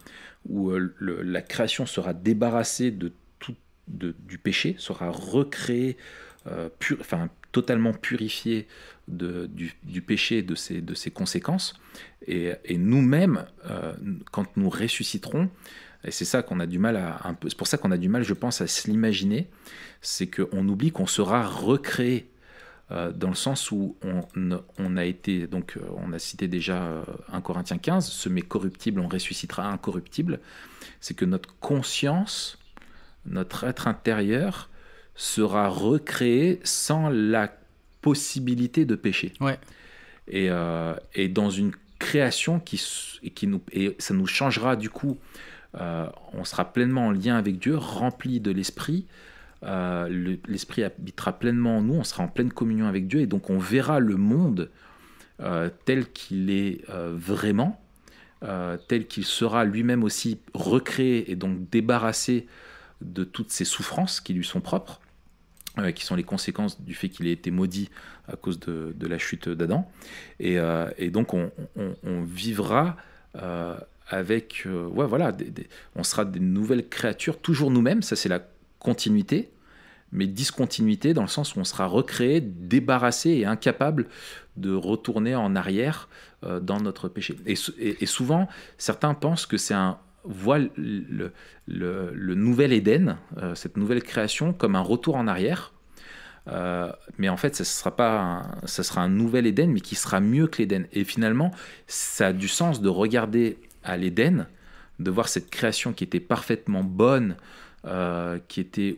où la création sera débarrassée du péché, sera recréée, totalement purifiée du péché et de ses conséquences. Et nous-mêmes, quand nous ressusciterons, et c'est ça qu'on a du mal c'est pour ça qu'on a du mal, je pense, à se l'imaginer, c'est qu'on oublie qu'on sera recréé, dans le sens où on a été, donc on a cité déjà 1 Corinthiens 15, ce mais corruptible, on ressuscitera incorruptible. C'est que notre conscience, notre être intérieur sera recréé sans la possibilité de péché. Et dans une création et ça nous changera du coup. On sera pleinement en lien avec Dieu, rempli de l'Esprit. L'Esprit habitera pleinement en nous, on sera en pleine communion avec Dieu, et donc on verra le monde tel qu'il est vraiment, tel qu'il sera lui-même aussi recréé et donc débarrassé de toutes ces souffrances qui lui sont propres, qui sont les conséquences du fait qu'il ait été maudit à cause de la chute d'Adam. Et donc on vivra avec, on sera des nouvelles créatures, toujours nous-mêmes, ça c'est la continuité, mais discontinuité dans le sens où on sera recréé, débarrassé et incapable de retourner en arrière dans notre péché. Et souvent, certains pensent que voient le nouvel Éden, cette nouvelle création, comme un retour en arrière. Mais en fait, ça sera un nouvel Éden, mais qui sera mieux que l'Éden. Et finalement, ça a du sens de regarder à l'Éden, de voir cette création qui était parfaitement bonne, qui était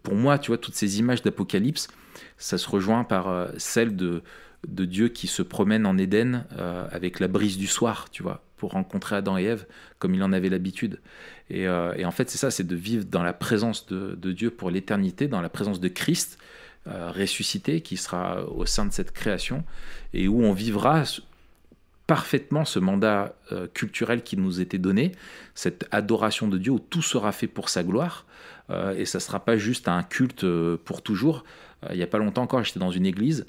pour moi, tu vois, toutes ces images d'Apocalypse, ça se rejoint par celle de Dieu qui se promène en Éden avec la brise du soir, tu vois, pour rencontrer Adam et Ève comme il en avait l'habitude. Et en fait, c'est ça, c'est de vivre dans la présence de Dieu pour l'éternité, dans la présence de Christ ressuscité qui sera au sein de cette création, et où on vivra parfaitement ce mandat culturel qui nous était donné, cette adoration de Dieu où tout sera fait pour sa gloire, et ça ne sera pas juste un culte pour toujours. Il n'y a pas longtemps encore, j'étais dans une église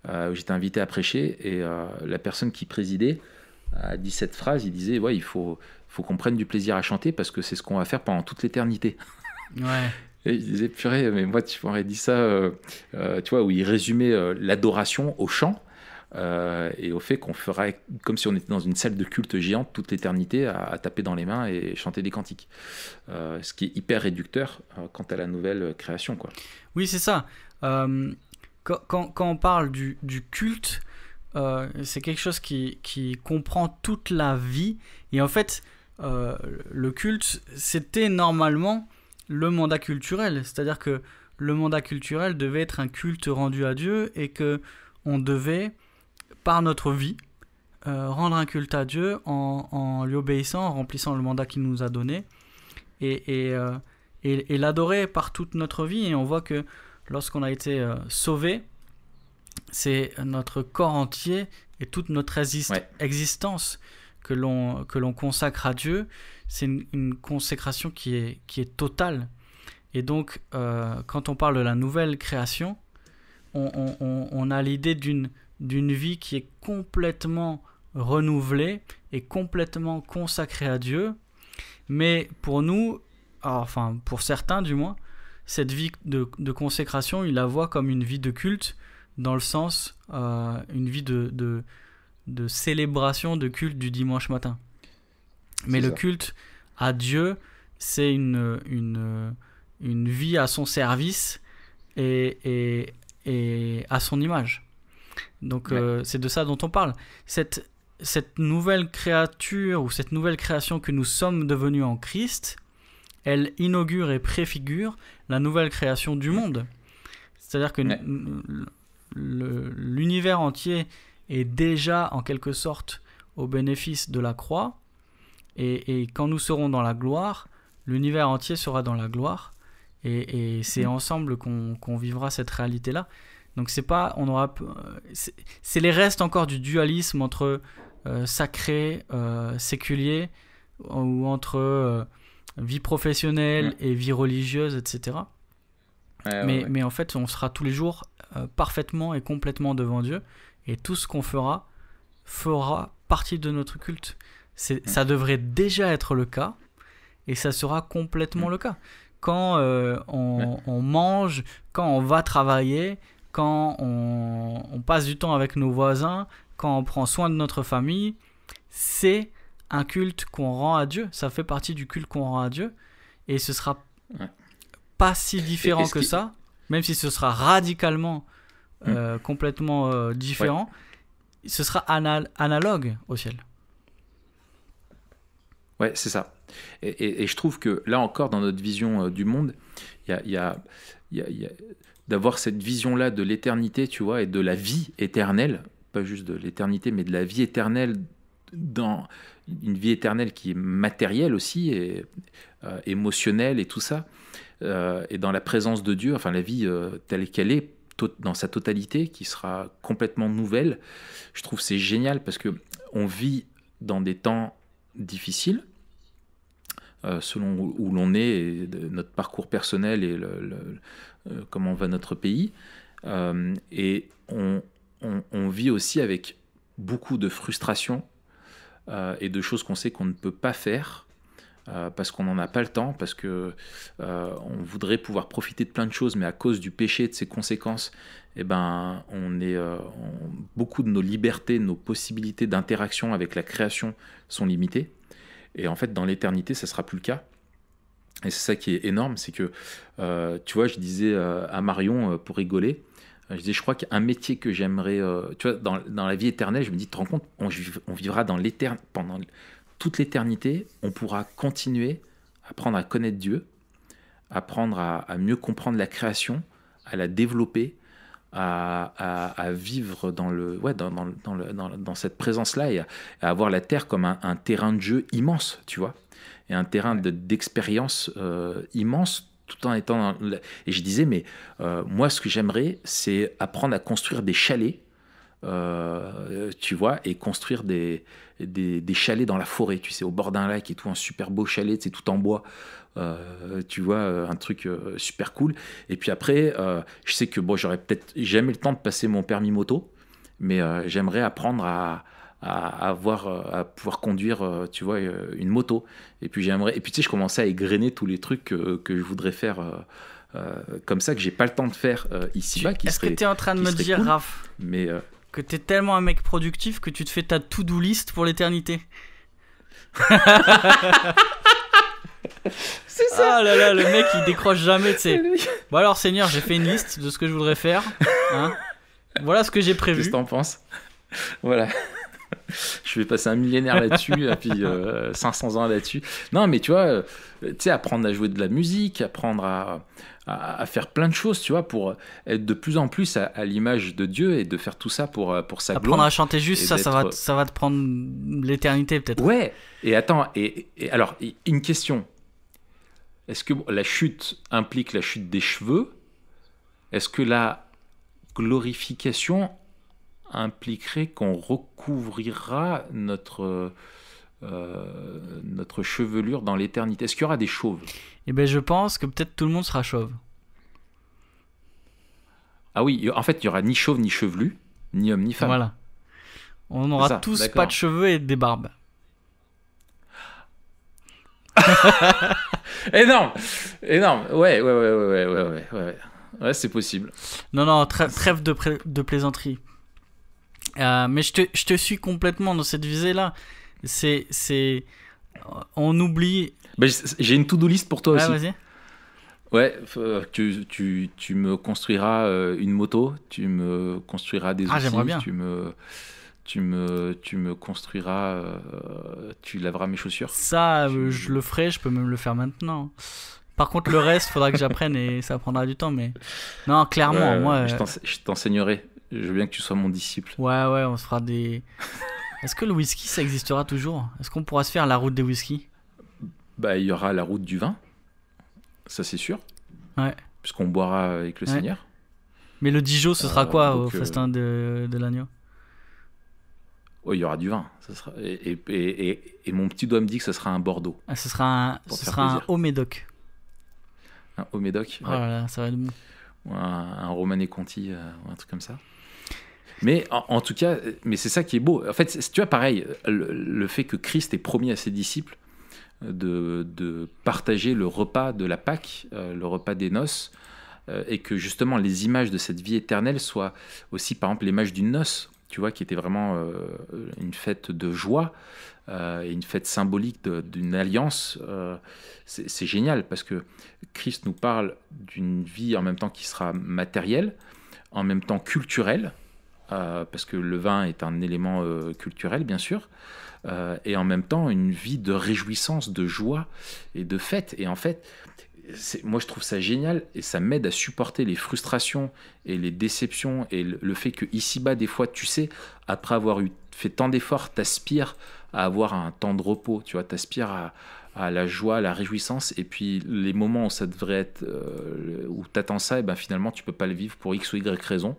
où j'étais invité à prêcher, et la personne qui présidait a dit cette phrase, il disait ouais, il faut qu'on prenne du plaisir à chanter parce que c'est ce qu'on va faire pendant toute l'éternité. Ouais. Et je disais purée, mais moi tu m'aurais dit ça, tu vois, où il résumait l'adoration au chant et au fait qu'on ferait comme si on était dans une salle de culte géante toute l'éternité à taper dans les mains et chanter des cantiques, ce qui est hyper réducteur quant à la nouvelle création, quoi. Oui, c'est ça. Quand on parle du culte, c'est quelque chose qui comprend toute la vie. Et en fait, le culte, c'était normalement le mandat culturel. C'est-à-dire que le mandat culturel devait être un culte rendu à Dieu et qu'on devait, par notre vie, rendre un culte à Dieu en lui obéissant, en remplissant le mandat qu'il nous a donné et l'adorer par toute notre vie. Et on voit que lorsqu'on a été sauvé, c'est notre corps entier et toute notre existence que l'on consacre à Dieu. C'est une consécration qui est totale. Et donc, quand on parle de la nouvelle création, on a l'idée d'une vie qui est complètement renouvelée et complètement consacrée à Dieu. Mais pour nous, enfin pour certains du moins, cette vie de consécration, ils la voient comme une vie de culte, dans le sens, une vie de célébration, de culte du dimanche matin. Mais le culte à Dieu, c'est une vie à son service et à son image. Donc c'est de ça dont on parle. Cette nouvelle créature ou cette nouvelle création que nous sommes devenus en Christ, elle inaugure et préfigure la nouvelle création du monde. C'est-à-dire que l'univers entier est déjà en quelque sorte au bénéfice de la croix, et quand nous serons dans la gloire, l'univers entier sera dans la gloire, et c'est ensemble qu'on vivra cette réalité-là. Donc c'est les restes encore du dualisme entre sacré, séculier, ou entre vie professionnelle et vie religieuse, etc. Mais en fait, on sera tous les jours parfaitement et complètement devant Dieu, et tout ce qu'on fera partie de notre culte. Ça devrait déjà être le cas, et ça sera complètement le cas. Quand on mange, quand on va travailler, quand on passe du temps avec nos voisins, quand on prend soin de notre famille, c'est un culte qu'on rend à Dieu. Ça fait partie du culte qu'on rend à Dieu, et ce sera pas si différent que ça, même si ce sera radicalement complètement différent, ce sera analogue au ciel. Ouais, c'est ça. Et je trouve que là encore, dans notre vision du monde, il y a d'avoir cette vision-là de l'éternité, tu vois, et de la vie éternelle, pas juste de l'éternité, mais de la vie éternelle, dans une vie éternelle qui est matérielle aussi, et émotionnelle et tout ça, et dans la présence de Dieu, enfin la vie telle qu'elle est, dans sa totalité, qui sera complètement nouvelle. Je trouve que c'est génial parce que on vit dans des temps difficiles, selon où l'on est, et notre parcours personnel et comment va notre pays, et on vit aussi avec beaucoup de frustration et de choses qu'on sait qu'on ne peut pas faire parce qu'on n'en a pas le temps, parce que on voudrait pouvoir profiter de plein de choses, mais à cause du péché et de ses conséquences, beaucoup de nos libertés, nos possibilités d'interaction avec la création sont limitées. Et en fait, dans l'éternité, ça ne sera plus le cas. Et c'est ça qui est énorme, c'est que, tu vois, je disais à Marion, pour rigoler, je disais, je crois qu'un métier que j'aimerais, tu vois, dans la vie éternelle, je me dis, tu te rends compte, on vivra pendant toute l'éternité, on pourra continuer à apprendre à connaître Dieu, apprendre à mieux comprendre la création, à la développer, à vivre dans cette présence-là, et à avoir la terre comme un terrain de jeu immense, tu vois, et un terrain d'expérience immense, tout en étant et je disais, mais moi ce que j'aimerais, c'est apprendre à construire des chalets tu vois, et construire des chalets dans la forêt, tu sais, au bord d'un lac et tout, un super beau chalet, c'est tout en bois. Tu vois, un truc super cool. Et puis après, je sais que bon, j'aurais peut-être jamais le temps de passer mon permis moto, mais j'aimerais apprendre à pouvoir conduire, tu vois, une moto. Et puis tu sais, je commençais à égrener tous les trucs que je voudrais faire comme ça, que j'ai pas le temps de faire ici-bas. Est-ce que tu es en train de me dire, cool, Raph, mais que tu es tellement un mec productif que tu te fais ta to-do list pour l'éternité? C'est ça. Ah là là, le mec il décroche jamais, tu sais. Bon alors Seigneur, j'ai fait une liste de ce que je voudrais faire, hein. Voilà ce que j'ai prévu. Qu'est-ce que t'en penses? Voilà. Je vais passer un millénaire là-dessus, et puis 500 ans là-dessus. Non, mais tu vois, apprendre à jouer de la musique, apprendre à faire plein de choses, tu vois, pour être de plus en plus à l'image de Dieu et de faire tout ça pour sa gloire. Apprendre à chanter juste, ça va te prendre l'éternité peut-être. Ouais, et attends, et alors, une question. Est-ce que la chute implique la chute des cheveux? Est-ce que la glorification impliquerait qu'on recouvrira notre chevelure dans l'éternité? Est-ce qu'il y aura des chauves? Eh ben, je pense que peut-être tout le monde sera chauve. Ah oui, en fait, il n'y aura ni chauve, ni chevelu, ni homme, ni femme. Voilà. On aura tous d'accord, pas de cheveux et des barbes. Énorme. Ouais, c'est possible. Non, trêve de plaisanterie. Mais je te suis complètement dans cette visée-là. On oublie. Ben, j'ai une to-do list pour toi aussi. Vas-y. Ouais, tu me construiras une moto, tu me construiras des outils, j'aimerais bien. tu me construiras, tu laveras mes chaussures. Ça, je le ferai, je peux même le faire maintenant. Par contre, le reste, faudra que j'apprenne et ça prendra du temps. Mais non, clairement, moi. Je t'enseignerai. Je veux bien que tu sois mon disciple. Ouais, on se fera des. Est-ce que le whisky, ça existera toujours? Est-ce qu'on pourra se faire la route des whisky? Bah, il y aura la route du vin. Ça, c'est sûr. Ouais. Puisqu'on boira avec le Seigneur. Mais le Dijon, ce sera quoi au festin de l'agneau? Oh, il y aura du vin. Ça sera... et mon petit doigt me dit que ce sera un Bordeaux. Ah, ce sera un Haut-Médoc. Un Haut-Médoc, ouais. Oh là là, ça va être bon. Ou un Romanée Conti, ou un truc comme ça. Mais en tout cas, mais c'est ça qui est beau. En fait, tu vois, pareil, le fait que Christ ait promis à ses disciples de partager le repas de la Pâque, le repas des noces, et que justement les images de cette vie éternelle soient aussi, par exemple, l'image d'une noce, tu vois, qui était vraiment une fête de joie, et une fête symbolique d'une alliance. C'est génial, parce que Christ nous parle d'une vie en même temps qui sera matérielle, en même temps culturelle, parce que le vin est un élément culturel, bien sûr, et en même temps une vie de réjouissance, de joie et de fête. Et en fait, moi je trouve ça génial, et ça m'aide à supporter les frustrations et les déceptions, et le fait que ici-bas, des fois, tu sais, après avoir fait tant d'efforts, t'aspires à avoir un temps de repos, tu vois, t'aspires à la joie, à la réjouissance, et puis les moments où ça devrait être, où t'attends ça, et ben finalement tu peux pas le vivre pour X ou Y raison,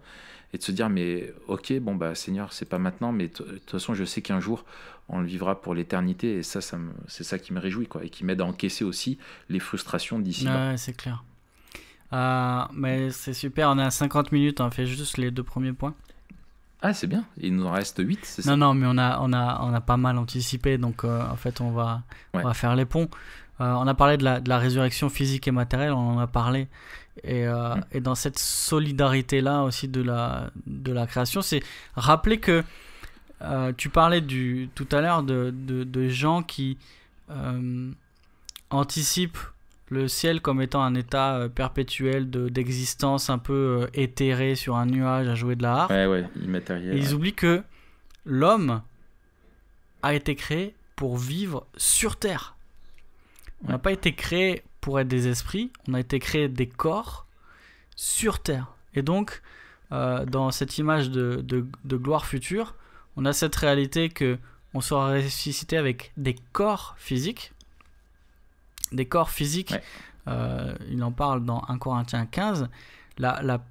et de se dire, mais ok, bon bah Seigneur, c'est pas maintenant, mais de toute façon je sais qu'un jour on le vivra pour l'éternité, et ça c'est ça qui me réjouit, quoi, et qui m'aide à encaisser aussi les frustrations d'ici. Ouais, c'est clair. Mais c'est super, on est à 50 minutes, on fait juste les 2 premiers points. Ah, c'est bien, il nous en reste 8, c'est ça? Non, mais on a pas mal anticipé, donc en fait on va faire les ponts. On a parlé de la résurrection physique et matérielle, on en a parlé, et dans cette solidarité-là aussi de la création, c'est rappeler que tu parlais tout à l'heure de gens qui anticipent le ciel comme étant un état perpétuel d'existence un peu éthéré sur un nuage à jouer de la harpe. Ouais, immatériel. Et ils oublient que l'homme a été créé pour vivre sur Terre. On n'a pas été créé pour être des esprits, on a été créé des corps sur Terre. Et donc, dans cette image de gloire future, on a cette réalité que on sera ressuscité avec des corps physiques. Des corps physiques, il en parle dans 1 Corinthiens 15. La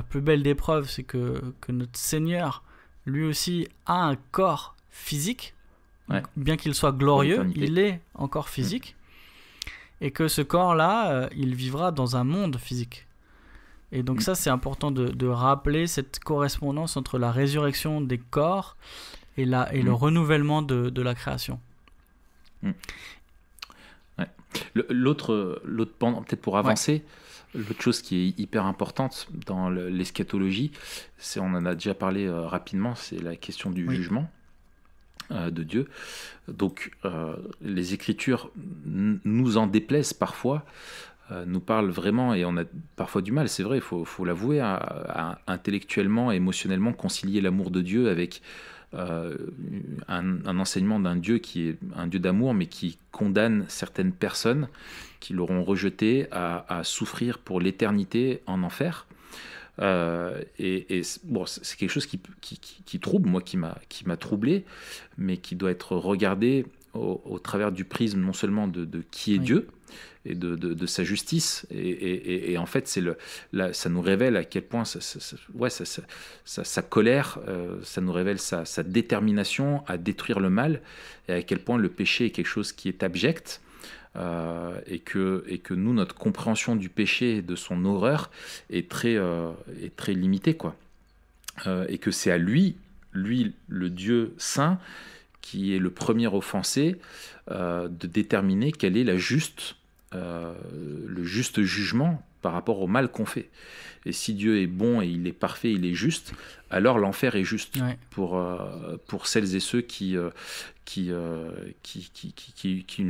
plus belle des preuves, c'est que notre Seigneur lui aussi a un corps physique, Ouais. bien qu'il soit glorieux, l'éternité. il est un corps physique, et que ce corps-là, il vivra dans un monde physique. Et donc ça, c'est important de rappeler cette correspondance entre la résurrection des corps et le renouvellement de la création. Ouais. L'autre pendant, peut-être pour avancer, l'autre chose qui est hyper importante dans l'eschatologie, on en a déjà parlé rapidement, c'est la question du jugement de Dieu. Donc les Écritures nous en déplaisent parfois, nous parlent vraiment, et on a parfois du mal, c'est vrai, il faut l'avouer, à intellectuellement, émotionnellement concilier l'amour de Dieu avec un enseignement d'un Dieu qui est un Dieu d'amour, mais qui condamne certaines personnes qui l'auront rejeté à souffrir pour l'éternité en enfer. Bon, c'est quelque chose qui trouble, moi, qui m'a troublé, mais qui doit être regardé au travers du prisme non seulement de qui est Dieu et de sa justice, et en fait ça nous révèle à quel point sa colère, ça nous révèle sa détermination à détruire le mal, et à quel point le péché est quelque chose qui est abject, et que nous, notre compréhension du péché et de son horreur est très limitée, quoi. Et que c'est à lui, le Dieu saint, qui est le premier offensé, de déterminer quel est le juste jugement par rapport au mal qu'on fait. Et si Dieu est bon et il est parfait, il est juste, alors l'enfer est juste pour celles et ceux qui lui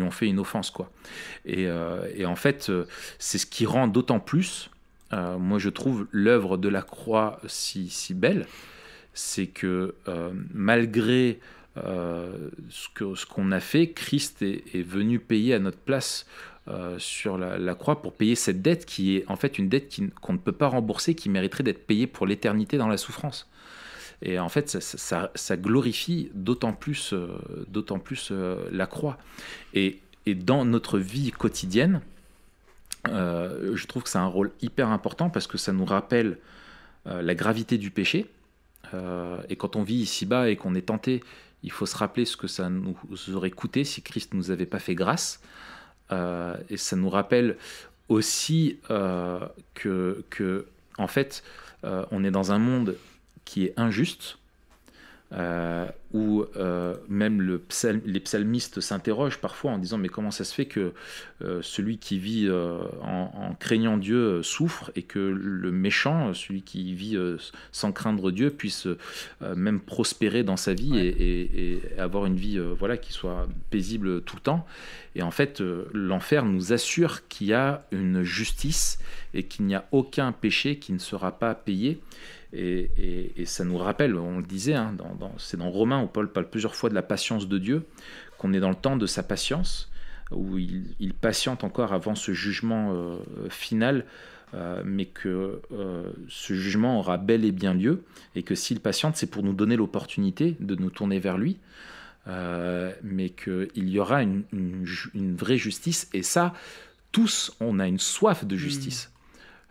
ont fait une offense, quoi. Et en fait, c'est ce qui rend d'autant plus, moi je trouve, l'œuvre de la croix si belle, c'est que malgré ce qu'on a fait, Christ est venu payer à notre place sur la croix, pour payer cette dette qui est en fait une dette qu'on ne peut pas rembourser, qui mériterait d'être payée pour l'éternité dans la souffrance. Et en fait, ça glorifie d'autant plus la croix. Et dans notre vie quotidienne, je trouve que c'est un rôle hyper important, parce que ça nous rappelle la gravité du péché. Et quand on vit ici-bas et qu'on est tenté, il faut se rappeler ce que ça nous aurait coûté si Christ ne nous avait pas fait grâce. Et ça nous rappelle aussi que en fait, on est dans un monde qui est injuste, où même les psalmistes s'interrogent parfois en disant: mais comment ça se fait que celui qui vit en craignant Dieu souffre, et que le méchant, celui qui vit sans craindre Dieu, puisse même prospérer dans sa vie, et avoir une vie qui soit paisible tout le temps. Et en fait, l'enfer nous assure qu'il y a une justice et qu'il n'y a aucun péché qui ne sera pas payé. Et ça nous rappelle, on le disait, c'est dans Romains où Paul parle plusieurs fois de la patience de Dieu, qu'on est dans le temps de sa patience, où il patiente encore avant ce jugement final, mais que ce jugement aura bel et bien lieu, et que s'il patiente, c'est pour nous donner l'opportunité de nous tourner vers lui, mais qu'il y aura une vraie justice. Et ça, tous, on a une soif de justice.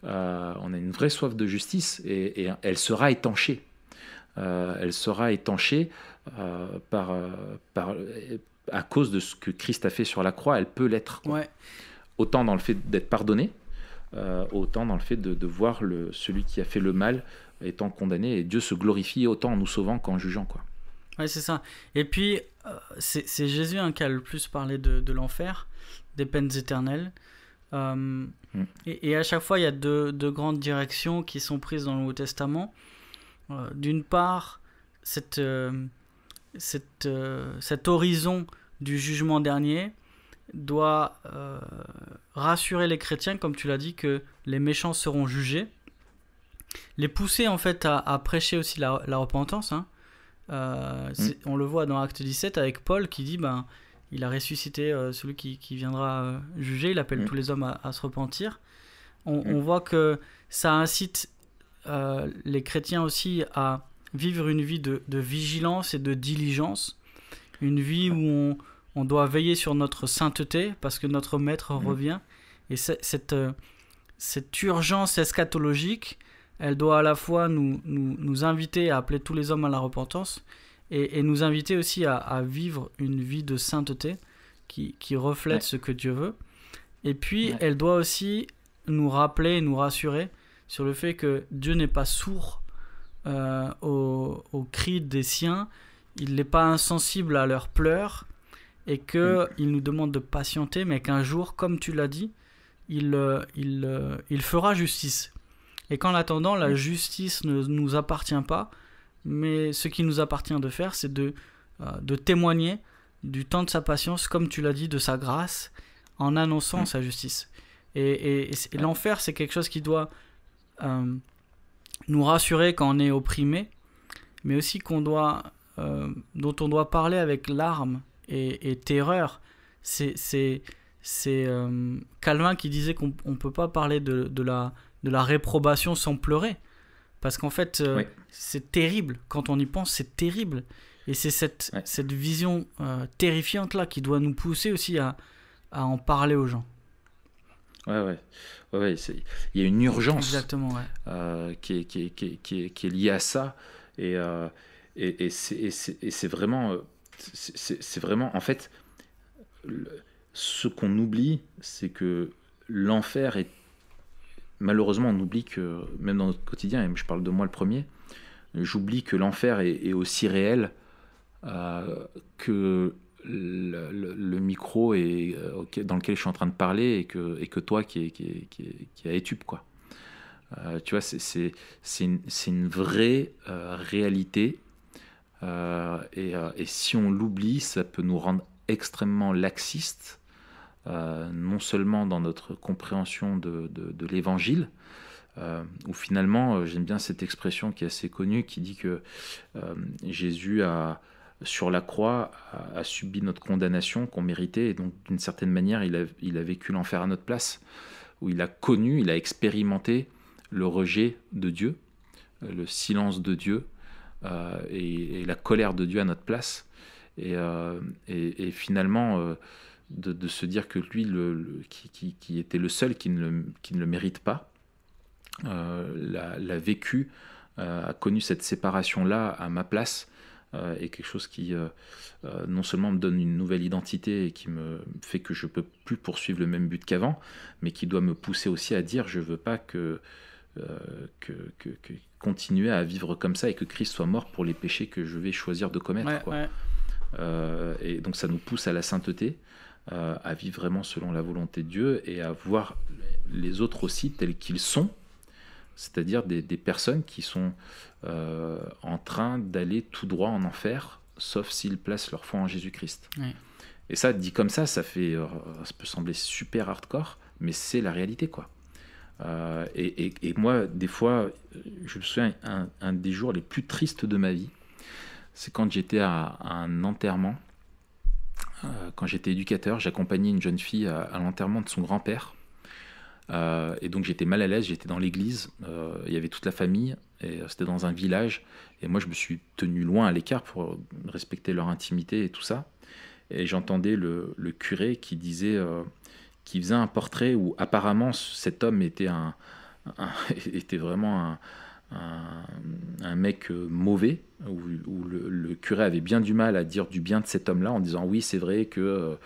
On a une vraie soif de justice, et elle sera étanchée. Elle sera étanchée à cause de ce que Christ a fait sur la croix. Elle peut l'être. Autant dans le fait d'être pardonné, autant dans le fait de voir celui qui a fait le mal étant condamné. Et Dieu se glorifie autant en nous sauvant qu'en jugeant, quoi. Ouais, c'est ça. Et puis, c'est Jésus qui a le plus parlé de l'enfer, des peines éternelles. Et à chaque fois, il y a deux grandes directions qui sont prises dans le Nouveau Testament. D'une part, cet horizon du jugement dernier doit rassurer les chrétiens, comme tu l'as dit, que les méchants seront jugés, les pousser en fait à prêcher aussi la repentance. On le voit dans Acte 17 avec Paul qui dit il a ressuscité celui qui viendra juger, il appelle tous les hommes à se repentir. On voit que ça incite les chrétiens aussi à vivre une vie de vigilance et de diligence, une vie où on doit veiller sur notre sainteté parce que notre maître revient. Et cette urgence eschatologique elle doit à la fois nous inviter à appeler tous les hommes à la repentance et nous inviter aussi à vivre une vie de sainteté qui reflète ce que Dieu veut. Et puis, elle doit aussi nous rappeler, nous rassurer sur le fait que Dieu n'est pas sourd aux cris des siens, il n'est pas insensible à leurs pleurs, et qu'il nous demande de patienter, mais qu'un jour, comme tu l'as dit, il fera justice. Et qu'en attendant, la justice ne nous appartient pas, mais ce qui nous appartient de faire, c'est de témoigner du temps de sa patience, comme tu l'as dit, de sa grâce, en annonçant sa justice. Et l'enfer, c'est quelque chose qui doit nous rassurer quand on est opprimé, mais aussi dont on doit parler avec larmes et terreur. C'est Calvin qui disait qu'on ne peut pas parler de la réprobation sans pleurer, parce qu'en fait c'est terrible, quand on y pense, c'est terrible, et c'est cette vision terrifiante là qui doit nous pousser aussi à en parler aux gens. Ouais, il y a une urgence. Exactement, qui est liée à ça, et c'est vraiment en fait ce qu'on oublie, c'est que l'enfer est, malheureusement on oublie que même dans notre quotidien, et je parle de moi le premier, j'oublie que l'enfer est aussi réel que le micro dans lequel je suis en train de parler, et que toi qui a étude, quoi. Tu vois, c'est une vraie réalité, et si on l'oublie, ça peut nous rendre extrêmement laxistes, non seulement dans notre compréhension de l'évangile, où finalement, j'aime bien cette expression qui est assez connue, qui dit que Jésus sur la croix a subi notre condamnation qu'on méritait, et donc d'une certaine manière il a vécu l'enfer à notre place, où il a expérimenté le rejet de Dieu, le silence de Dieu, et la colère de Dieu à notre place, et finalement de se dire que lui qui était le seul qui ne le mérite pas, l'a vécu, a connu cette séparation là à ma place, et quelque chose qui non seulement me donne une nouvelle identité et qui me fait que je peux plus poursuivre le même but qu'avant, mais qui doit me pousser aussi à dire je veux pas que continuer à vivre comme ça, et que Christ soit mort pour les péchés que je vais choisir de commettre, quoi. Et donc ça nous pousse à la sainteté, à vivre vraiment selon la volonté de Dieu, et à voir les autres aussi tels qu'ils sont, c'est-à-dire des personnes qui sont en train d'aller tout droit en enfer, sauf s'ils placent leur foi en Jésus-Christ. Et ça, dit comme ça peut sembler super hardcore, mais c'est la réalité, quoi. Et moi, des fois, je me souviens, un des jours les plus tristes de ma vie, c'est quand j'étais à un enterrement. Quand j'étais éducateur, j'accompagnais une jeune fille à l'enterrement de son grand-père. Et donc j'étais mal à l'aise, j'étais dans l'église, il y avait toute la famille, et c'était dans un village, et moi je me suis tenu loin à l'écart pour respecter leur intimité et tout ça. Et j'entendais le curé qui disait, qui faisait un portrait où apparemment cet homme était était vraiment un mec mauvais, où le curé avait bien du mal à dire du bien de cet homme-là, en disant oui, c'est vrai que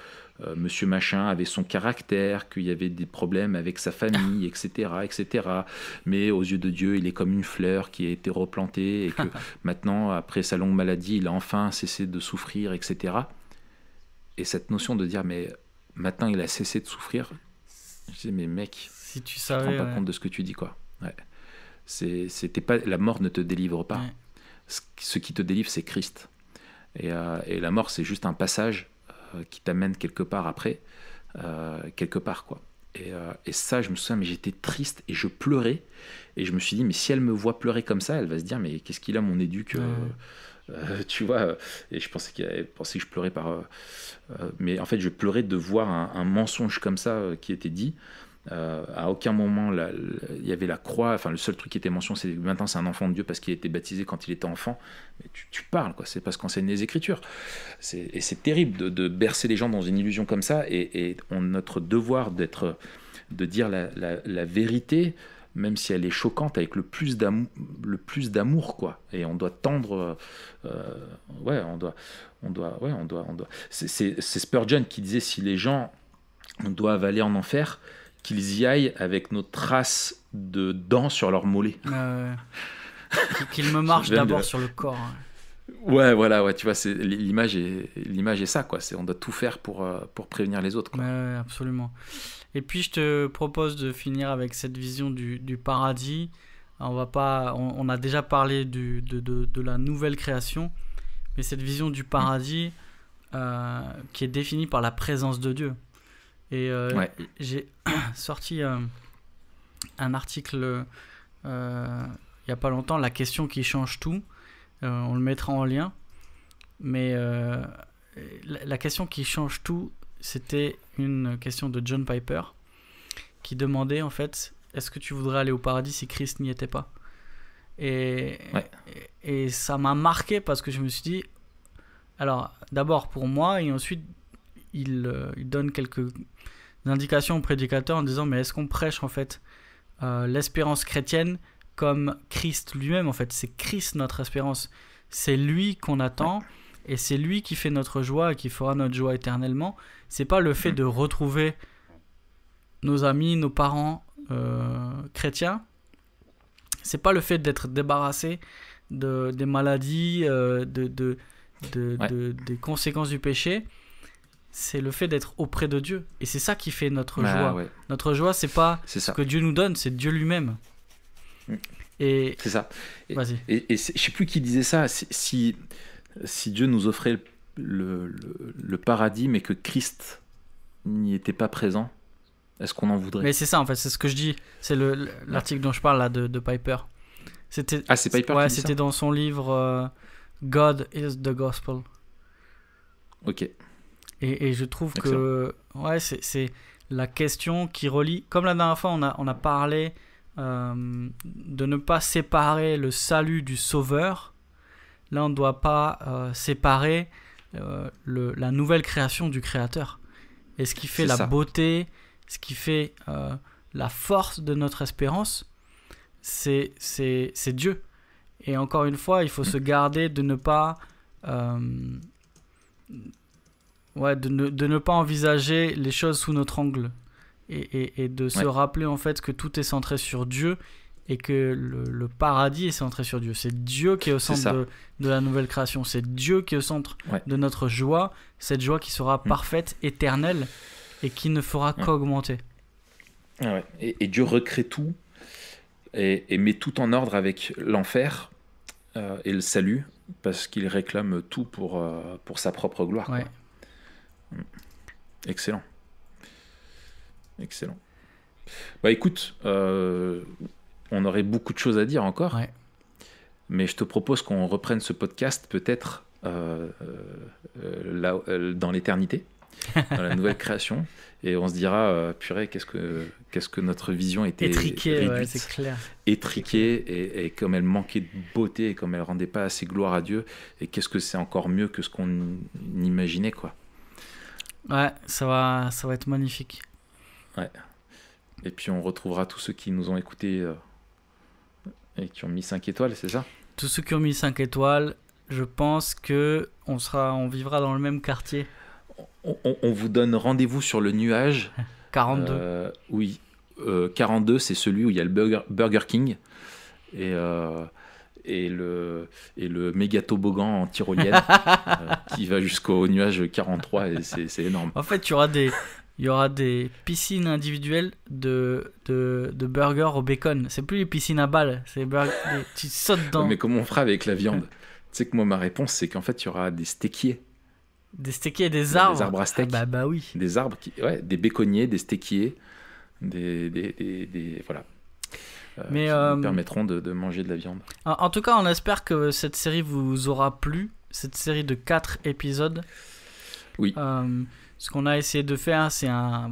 monsieur machin avait son caractère, qu'il y avait des problèmes avec sa famille, etc., mais aux yeux de Dieu, il est comme une fleur qui a été replantée, et que maintenant, après sa longue maladie, il a enfin cessé de souffrir, etc. Et cette notion de dire, mais maintenant il a cessé de souffrir, je disais, mais mec, si tu savais, te rends pas compte de ce que tu dis, quoi. C'était pas, la mort ne te délivre pas. Ce qui te délivre, c'est Christ. Et la mort, c'est juste un passage qui t'amène quelque part après, quelque part, quoi. Et ça, je me souviens, mais j'étais triste et je pleurais, et je me suis dit, mais si elle me voit pleurer comme ça, elle va se dire, mais qu'est-ce qu'il a, mon éduc, tu vois. Et je pensais qu'elle pensait que je pleurais mais en fait je pleurais de voir un mensonge comme ça qui était dit. À aucun moment il y avait la croix, enfin le seul truc qui était mentionné, c'est que maintenant c'est un enfant de Dieu parce qu'il a été baptisé quand il était enfant. Mais tu parles, quoi, c'est parce qu'on enseigne les Écritures. Et c'est terrible de bercer les gens dans une illusion comme ça, et notre devoir de dire la vérité, même si elle est choquante, avec le plus d'amour, quoi. Et on doit tendre, C'est Spurgeon qui disait, si les gens doivent aller en enfer, qu'ils y aillent avec nos traces de dents sur leurs mollets. Qu'ils me marchent d'abord sur le corps. Ouais, voilà, ouais, tu vois, l'image est ça, quoi. On doit tout faire pour prévenir les autres, quoi. Ouais, absolument. Et puis je te propose de finir avec cette vision du paradis. On a déjà parlé de la nouvelle création, mais cette vision du paradis qui est définie par la présence de Dieu. Et j'ai sorti un article il n'y a pas longtemps, La question qui change tout. On le mettra en lien. Mais la question qui change tout, c'était une question de John Piper qui demandait en fait, est-ce que tu voudrais aller au paradis si Christ n'y était pas? Et ça m'a marqué parce que je me suis dit, alors d'abord pour moi, et ensuite il donne quelques indications au prédicateur en disant, mais est-ce qu'on prêche en fait l'espérance chrétienne comme Christ lui-même? En fait, c'est Christ notre espérance, c'est lui qu'on attend. Et c'est lui qui fait notre joie et qui fera notre joie éternellement. C'est pas le fait de retrouver nos amis, nos parents chrétiens. C'est pas le fait d'être débarrassé des maladies, des conséquences du péché. C'est le fait d'être auprès de Dieu. Et c'est ça qui fait notre joie. Ouais. Notre joie, c'est pas ce que Dieu nous donne, c'est Dieu lui-même. Et c'est ça. Vas-y. Et je sais plus qui disait ça. Si Dieu nous offrait le paradis, mais que Christ n'y était pas présent, est-ce qu'on en voudrait? Mais c'est ça, en fait, c'est ce que je dis. C'est l'article dont je parle, là, de Piper. C'est Piper qui dit ça? C'était dans son livre God is the Gospel. Ok. Et je trouve que c'est la question qui relie... Comme la dernière fois, on a parlé de ne pas séparer le salut du Sauveur. Là, on ne doit pas séparer la nouvelle création du Créateur. Et ce qui fait la beauté, ce qui fait la force de notre espérance, c'est Dieu. Et encore une fois, il faut se garder de ne pas, de ne pas envisager les choses sous notre angle. Et de se rappeler en fait que tout est centré sur Dieu. Et que le paradis est centré sur Dieu. C'est Dieu qui est au centre de la nouvelle création. C'est Dieu qui est au centre de notre joie. Cette joie qui sera parfaite, éternelle, et qui ne fera qu'augmenter. Et Dieu recrée tout et met tout en ordre avec l'enfer et le salut, parce qu'il réclame tout pour sa propre gloire. Quoi. Excellent. Excellent. Bah écoute... on aurait beaucoup de choses à dire encore, mais je te propose qu'on reprenne ce podcast peut-être dans l'éternité, dans la nouvelle création, et on se dira, purée, qu'est-ce que notre vision était étriquée, c'est clair. Étriquée, et comme elle manquait de beauté, et comme elle rendait pas assez gloire à Dieu, et qu'est-ce que c'est encore mieux que ce qu'on imaginait, quoi. Ouais, ça va être magnifique. Ouais. Et puis on retrouvera tous ceux qui nous ont écoutés et qui ont mis 5 étoiles, c'est ça? Tous ceux qui ont mis 5 étoiles, je pense qu'on vivra dans le même quartier. On vous donne rendez-vous sur le nuage. 42. Oui, 42, c'est celui où il y a le Burger King et le méga toboggan en tyrolienne qui va jusqu'au nuage 43, et c'est énorme. En fait, il y aura des piscines individuelles de burgers au bacon. C'est plus les piscines à balles, c'est tu sautes dedans. Mais comment on fera avec la viande? Tu sais que moi, ma réponse, c'est qu'en fait, il y aura des steakiers. Des steakiers et des arbres. Des arbres à steak. Bah oui. Des arbres, des béconniers, des steakiers, voilà. Mais qui nous permettront de manger de la viande. En tout cas, on espère que cette série vous aura plu. Cette série de 4 épisodes. Oui. Ce qu'on a essayé de faire, c'est un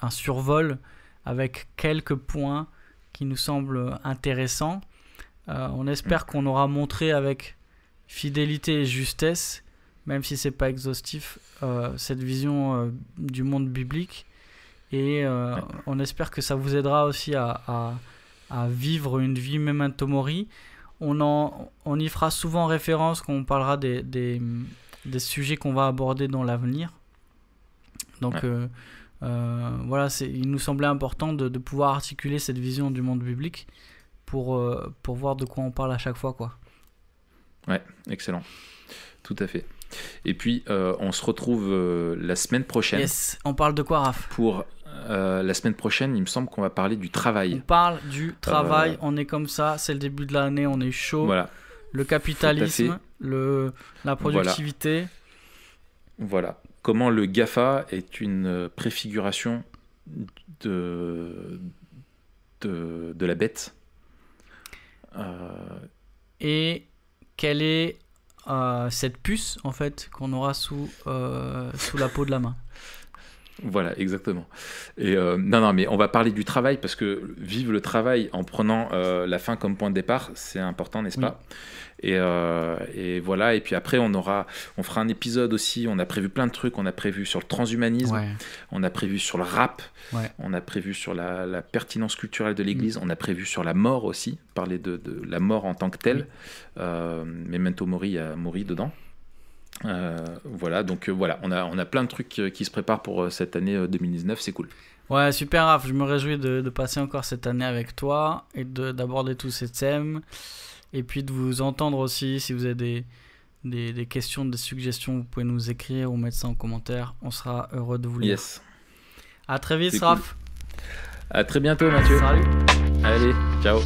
survol avec quelques points qui nous semblent intéressants. On espère qu'on aura montré avec fidélité et justesse, même si c'est pas exhaustif, cette vision du monde biblique. Et on espère que ça vous aidera aussi à à vivre une vie memento mori. On y fera souvent référence quand on parlera des sujets qu'on va aborder dans l'avenir. Donc voilà, il nous semblait important de pouvoir articuler cette vision du monde biblique pour voir de quoi on parle à chaque fois, quoi. Ouais, excellent. Tout à fait. Et puis, on se retrouve la semaine prochaine. Yes, on parle de quoi, Raph ? Pour la semaine prochaine, il me semble qu'on va parler du travail. On parle du travail, on est comme ça, c'est le début de l'année, on est chaud. Voilà. Le capitalisme, la productivité. Voilà. Comment le GAFA est une préfiguration de la bête. Et quelle est cette puce, en fait, qu'on aura sous la peau de la main. Voilà, exactement. Et non, mais on va parler du travail parce que vivre le travail en prenant la fin comme point de départ, c'est important, n'est-ce pas ? Et voilà. Et puis après, on fera un épisode aussi. On a prévu plein de trucs. On a prévu sur le transhumanisme. Ouais. On a prévu sur le rap. Ouais. On a prévu sur la pertinence culturelle de l'Église. On a prévu sur la mort aussi. Parler de la mort en tant que telle. Memento Mori, il y a Mori dedans. Voilà, donc voilà, on a plein de trucs qui se préparent pour cette année 2019, c'est cool. Ouais, super Raph, je me réjouis de passer encore cette année avec toi et d'aborder tous ces thèmes et puis de vous entendre aussi. Si vous avez des questions, des suggestions, vous pouvez nous écrire ou mettre ça en commentaire, on sera heureux de vous lire. Yes. À très vite c'est Raph. Cool. À très bientôt Mathieu. Salut. Allez, ciao.